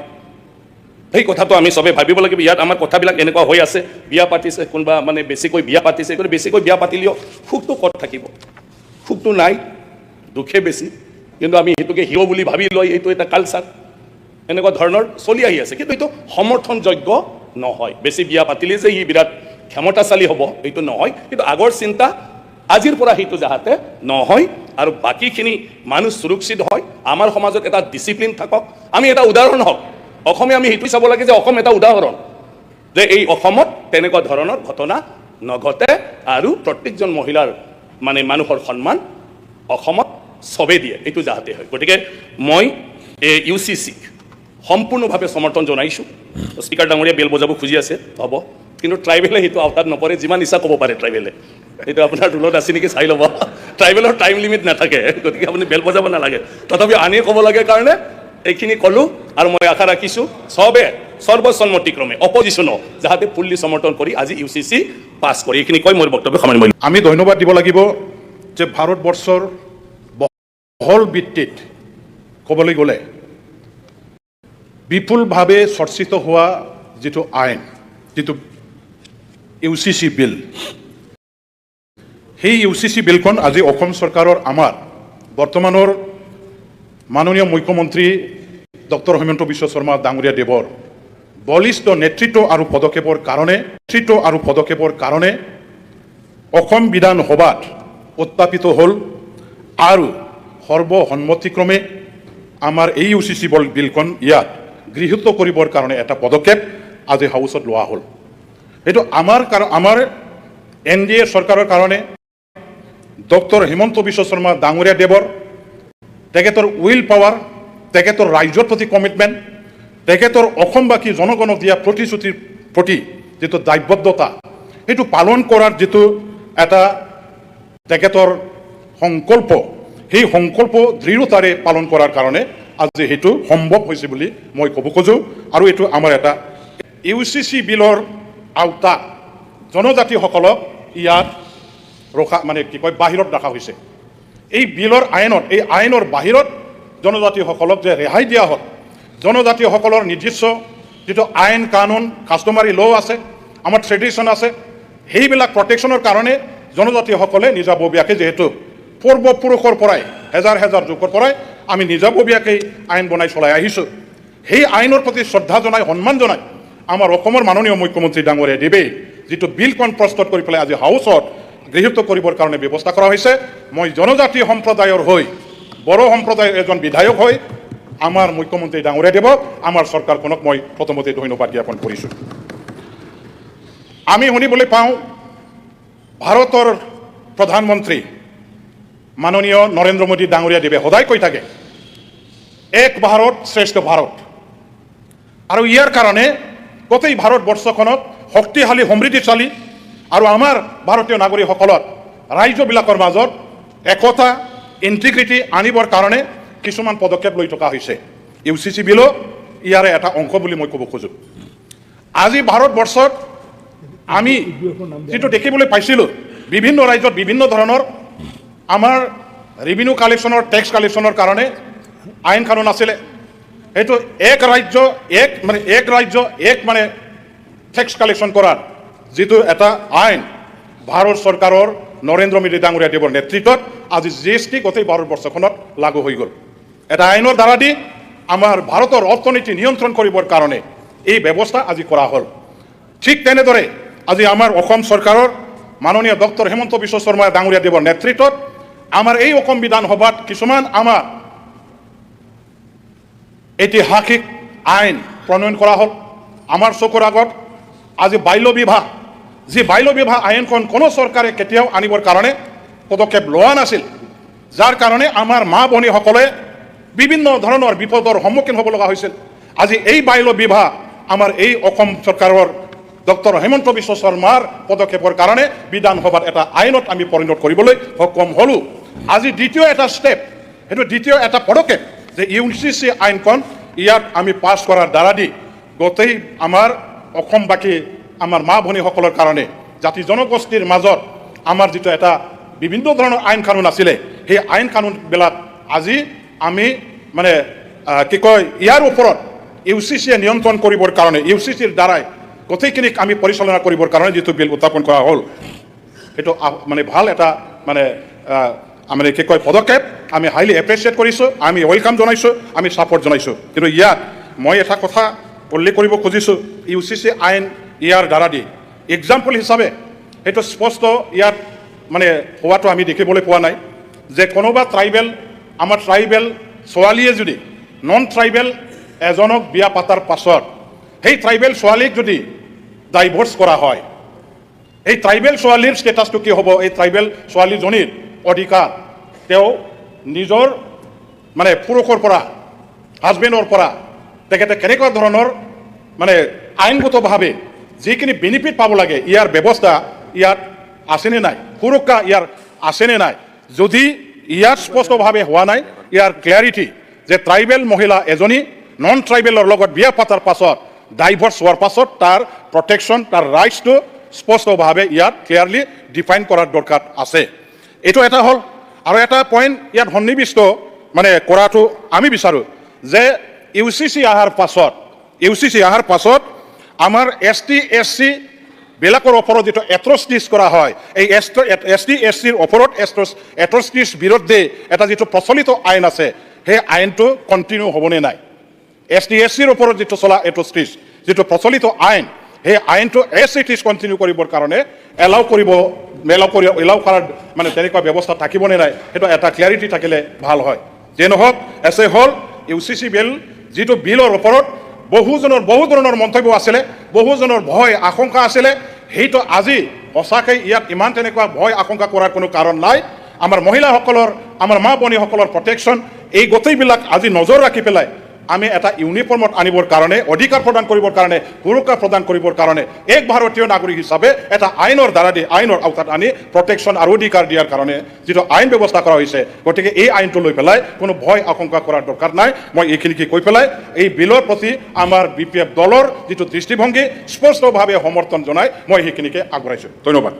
সেই কথাটো আমি চবে ভাবিব লাগিব। ইয়াত আমাৰ কথাবিলাক এনেকুৱা হৈ আছে, বিয়া পাতিছে, কোনোবা মানে বেছিকৈ বিয়া পাতিছে, কিন্তু বেছিকৈ বিয়া পাতিলেও সুখটো ক'ত থাকিব? সুখটো নাই, দুখে বেছি। কিন্তু আমি সেইটোকে হিৰ' বুলি ভাবি লয়, এইটো এটা কালচাৰ, এনেকুৱা ধৰণৰ চলি আহি আছে। কিন্তু এইটো সমৰ্থনযোগ্য নহয়। বেছি বিয়া পাতিলে যে ই বিৰাট ক্ষমতাশালী হ'ব, এইটো নহয়। কিন্তু আগৰ চিন্তা আজিৰ পৰা সেইটো যাতে নহয়, আৰু বাকীখিনি মানুহ সুৰক্ষিত হয়, আমাৰ সমাজত এটা ডিচিপ্লিন থাকক, আমি এটা উদাহৰণ হওক। অসমে আমি সেইটো চাব লাগে যে অসম এটা উদাহৰণ, যে এই অসমত তেনেকুৱা ধৰণৰ ঘটনা নঘটে, আৰু প্ৰত্যেকজন মহিলাৰ মানে মানুহৰ সন্মান অসমত চবেই দিয়ে, এইটো যাতে হয়। গতিকে মই UCCক সম্পূৰ্ণভাৱে সমৰ্থন জনাইছোঁ। স্পীকাৰ ডাঙৰীয়া বেল বজাব খুজি আছে, হ'ব, কিন্তু ট্ৰাইবেলে সেইটো আওতাত নপৰে। যিমান ইচ্ছা ক'ব পাৰে ট্ৰাইবেলে, এইটো আপোনাৰ ৰুলত আছে নেকি চাই ল'ব। ট্ৰাইবেলৰ টাইম লিমিট নাথাকে, গতিকে আপুনি বেল বজাব নালাগে। তথাপি আনি ক'ব লাগে কাৰণে এইখিনি ক'লোঁ। আৰু মই আশা ৰাখিছোঁ চবে সৰ্বসন্মতিক্ৰমে অপজিশ্যনো যাতে ফুল্লি সমৰ্থন কৰি আজি UCC পাছ কৰি, এইখিনি কৈ মোৰ বক্তব্য সামৰণি মাৰিলোঁ। আমি ধন্যবাদ দিব লাগিব যে ভাৰতবৰ্ষৰ বহল ভিত্তিত ক'বলৈ গ'লে বিপুলভাৱে চৰ্চিত হোৱা যিটো আইন, যিটো UCC বিল, সেই UCC বিলখন আজি অসম চৰকাৰৰ আমাৰ বৰ্তমানৰ মাননীয় মুখ্যমন্ত্ৰী ডক্টৰ হিমন্ত বিশ্ব শৰ্মা ডাঙৰীয়া দেৱৰ বলিষ্ঠ নেতৃত্ব আৰু পদক্ষেপৰ কাৰণে অসম বিধানসভাত উত্থাপিত হ'ল, আৰু সৰ্বসন্মতিক্ৰমে আমাৰ এই UCC বিলখন ইয়াত গৃহীত কৰিবৰ কাৰণে এটা পদক্ষেপ আজি হাউচত লোৱা হ'ল। এইটো আমাৰ NDA চৰকাৰৰ কাৰণে ডক্টৰ হিমন্ত বিশ্ব শৰ্মা ডাঙৰীয়া দেৱৰ তেখেতৰ উইল পাৱাৰ, তেখেতৰ ৰাইজৰ প্ৰতি কমিটমেণ্ট, তেখেতৰ অসমবাসী জনগণক দিয়া প্ৰতিশ্ৰুতিৰ প্ৰতি যিটো দায়বদ্ধতা, সেইটো পালন কৰাৰ যিটো এটা তেখেতৰ সংকল্প, সেই সংকল্প দৃঢ়তাৰে পালন কৰাৰ কাৰণে আজি সেইটো সম্ভৱ হৈছে বুলি মই ক'ব খোজোঁ। আৰু এইটো আমাৰ এটা UCC বিলৰ আওতা জনজাতিসকলক ইয়াত ৰখা, মানে কি কয়, বাহিৰত ৰখা হৈছে। এই বিলৰ আইনত, এই আইনৰ বাহিৰত জনজাতিসকলক যে ৰেহাই দিয়া হ'ল, জনজাতিসকলৰ নিজস্ব যিটো আইন কানুন, কাষ্টমাৰী ল' আছে, আমাৰ ট্ৰেডিশ্যন আছে, সেইবিলাক প্ৰটেকশ্যনৰ কাৰণে জনজাতিসকলে নিজাববীয়াকৈ, যিহেতু পূৰ্বপুৰুষৰ পৰাই হেজাৰ যুগৰ পৰাই আমি নিজাববীয়াকৈ আইন বনাই চলাই আহিছোঁ, সেই আইনৰ প্ৰতি শ্ৰদ্ধা জনাই, সন্মান জনাই আমাৰ অসমৰ মাননীয় মুখ্যমন্ত্ৰী ডাঙৰীয়া দেৱে যিটো বিলখন প্ৰস্তুত কৰি পেলাই আজি হাউচত গৃহীত কৰিবৰ কাৰণে ব্যৱস্থা কৰা হৈছে। মই জনজাতি সম্প্ৰদায়ৰ হৈ, বড়ো সম্প্ৰদায়ৰ এজন বিধায়ক হৈ আমাৰ মুখ্যমন্ত্ৰী ডাঙৰীয়া দেৱক আমাৰ চৰকাৰখনক মই প্ৰথমতে ধন্যবাদ জ্ঞাপন কৰিছোঁ। আমি শুনিবলৈ পাওঁ ভাৰতৰ প্ৰধানমন্ত্ৰী মাননীয় নৰেন্দ্ৰ মোদী ডাঙৰীয়া দেৱে সদায় কৈ থাকে এক ভাৰত শ্ৰেষ্ঠ ভাৰত, আৰু ইয়াৰ কাৰণে গোটেই ভাৰতবৰ্ষখনত শক্তিশালী সমৃদ্ধিশালী আৰু আমাৰ ভাৰতীয় নাগৰিকসকলৰ ৰাজ্যবিলাকৰ মাজত একতা ইণ্টিগ্ৰিটি আনিবৰ কাৰণে কিছুমান পদক্ষেপ লৈ থকা হৈছে। UCC বিলো ইয়াৰে এটা অংশ বুলি মই ক'ব খোজোঁ। আজি ভাৰতবৰ্ষত আমি যিটো দেখিবলৈ পাইছিলোঁ বিভিন্ন ৰাজ্যত বিভিন্ন ধৰণৰ আমাৰ ৰেভিনিউ কালেকশ্যনৰ টেক্স কালেকশ্যনৰ কাৰণে আইন কানুন আছিলে। সেইটো এক ৰাজ্য এক টেক্স কালেকশ্যন কৰাৰ যিটো এটা আইন ভাৰত চৰকাৰৰ নৰেন্দ্ৰ মোদী ডাঙৰীয়া দেৱৰ নেতৃত্বত আজি GST গোটেই ভাৰতবৰ্ষখনত লাগু হৈ গ'ল। এটা আইনৰ দ্বাৰা দি আমাৰ ভাৰতৰ অৰ্থনীতি নিয়ন্ত্ৰণ কৰিবৰ কাৰণে এই ব্যৱস্থা আজি কৰা হ'ল। ঠিক তেনেদৰে আজি আমাৰ অসম চৰকাৰৰ মাননীয় ডক্টৰ হিমন্ত বিশ্ব শৰ্মা ডাঙৰীয়া দেৱৰ নেতৃত্বত আমাৰ এই অসম বিধানসভাত কিছুমান আমাৰ ঐতিহাসিক আইন প্ৰণয়ন কৰা হ'ল। আমাৰ চকুৰ আগত আজি বাল্য বিবাহ, যি বাল্য বিবাহ আইনখন কোনো চৰকাৰে কেতিয়াও আনিবৰ কাৰণে পদক্ষেপ লোৱা নাছিল, যাৰ কাৰণে আমাৰ মা ভনীসকলে বিভিন্ন ধৰণৰ বিপদৰ সন্মুখীন হ'ব লগা হৈছিল। আজি এই বাল্য বিবাহ আমাৰ এই অসম চৰকাৰৰ ডক্টৰ হিমন্ত বিশ্ব শৰ্মাৰ পদক্ষেপৰ কাৰণে বিধানসভাত এটা আইনত আমি পৰিণত কৰিবলৈ সক্ষম হ'লোঁ। আজি দ্বিতীয় এটা ষ্টেপ, সেইটো দ্বিতীয় এটা পদক্ষেপ যে UCC আইনখন ইয়াত আমি পাছ কৰাৰ দ্বাৰা দি গোটেই আমাৰ অসমবাসী আমাৰ মা ভনীসকলৰ কাৰণে জাতি জনগোষ্ঠীৰ মাজত আমাৰ যিটো এটা বিভিন্ন ধৰণৰ আইন কানুন আছিলে সেই আইন কানুনবিলাক আজি আমি ইয়াৰ ওপৰত UCCয়ে নিয়ন্ত্ৰণ কৰিবৰ কাৰণে UCCৰ দ্বাৰাই গোটেইখিনিক আমি পৰিচালনা কৰিবৰ কাৰণে যিটো বিল উত্থাপন কৰা হ'ল সেইটো ভাল এটা পদক্ষেপ। আমি হাইলি এপ্ৰিচিয়েট কৰিছোঁ, আমি ৱেলকাম জনাইছোঁ, আমি ছাপৰ্ট জনাইছোঁ। কিন্তু ইয়াত মই এটা কথা উল্লেখ কৰিব খুজিছোঁ, UCC আইন ইয়াৰ দ্বাৰা দি এক্সাম্পল হিচাপে সেইটো স্পষ্ট ইয়াত হোৱাটো আমি দেখিবলৈ পোৱা নাই যে কোনোবা আমাৰ ট্ৰাইবেল ছোৱালীয়ে যদি নন ট্ৰাইবেল এজনক বিয়া পাতাৰ পাছত সেই ট্ৰাইবেল ছোৱালীক যদি ডাইভৰ্চ কৰা হয়, এই ট্ৰাইবেল ছোৱালীৰ ষ্টেটাছটো কি হ'ব? এই ট্ৰাইবেল ছোৱালীজনীৰ অধিকাৰ তেওঁ নিজৰ পুৰুষৰ পৰা হাজবেণ্ডৰ পৰা তেখেতে কেনেকুৱা ধৰণৰ আইনগতভাৱে যিখিনি বেনিফিট পাব লাগে ইয়াৰ ব্যৱস্থা ইয়াত আছেনে নাই, সুৰক্ষা ইয়াৰ আছেনে নাই, যদি ইয়াত স্পষ্টভাৱে হোৱা নাই ইয়াৰ ক্লিয়াৰিটি যে ট্ৰাইবেল মহিলা এজনী নন ট্ৰাইবেলৰ লগত বিয়া পাতাৰ পাছত ডাইভৰ্চ হোৱাৰ পাছত তাৰ প্ৰটেকশ্যন তাৰ ৰাইটছটো স্পষ্টভাৱে ইয়াত ক্লিয়াৰলি ডিফাইন কৰাৰ দৰকাৰ আছে। এইটো এটা হ'ল। আৰু এটা পইণ্ট ইয়াত সন্নিৱিষ্ট কৰাটো আমি বিচাৰোঁ যে UCC অহাৰ পাছত আমাৰ ST SC বিলাকৰ ওপৰত যিটো এট্ৰচিটিজ কৰা হয়, এই ST SCৰ ওপৰত এট্ৰচিটিজ বিৰুদ্ধে এটা যিটো প্ৰচলিত আইন আছে সেই আইনটো কণ্টিনিউ হ'বনে নাই? ST SCৰ ওপৰত যিটো চলা এট্ৰচিটিজ যিটো প্ৰচলিত আইন সেই আইনটো এছ কণ্টিনিউ কৰিবৰ কাৰণে এলাউ কৰাৰ তেনেকুৱা ব্যৱস্থা থাকিবনে নাই, সেইটো এটা ক্লিয়াৰিটি থাকিলে ভাল হয়। যে নহওক এছে হ'ল UCC বিল যিটো বিলৰ ওপৰত বহু ধৰণৰ মন্তব্য আছিলে, বহুজনৰ ভয় আশংকা আছিলে, সেইটো আজি সঁচাকৈ ইয়াত ইমান তেনেকুৱা ভয় আশংকা কৰাৰ কোনো কাৰণ নাই। আমাৰ মহিলাসকলৰ আমাৰ মা ভনীসকলৰ প্ৰটেকশ্যন এই গোটেইবিলাক আজি নজৰ ৰাখি পেলাই আমি এটা ইউনিফৰ্মত আনিবৰ কাৰণে অধিকাৰ প্ৰদান কৰিবৰ কাৰণে সুৰক্ষা প্ৰদান কৰিবৰ কাৰণে এক ভাৰতীয় নাগৰিক হিচাপে এটা আইনৰ দ্বাৰা দি আইনৰ আওতাত আনি প্ৰটেকশ্যন আৰু অধিকাৰ দিয়াৰ কাৰণে যিটো আইন ব্যৱস্থা কৰা হৈছে, গতিকে এই আইনটো লৈ পেলাই কোনো ভয় আশংকা কৰাৰ দৰকাৰ নাই। মই এইখিনিকে কৈ পেলাই এই বিলৰ প্ৰতি আমাৰ BPF দলৰ যিটো দৃষ্টিভংগী স্পষ্টভাৱে সমৰ্থন জনাই মই সেইখিনিকে আগবঢ়াইছোঁ। ধন্যবাদ।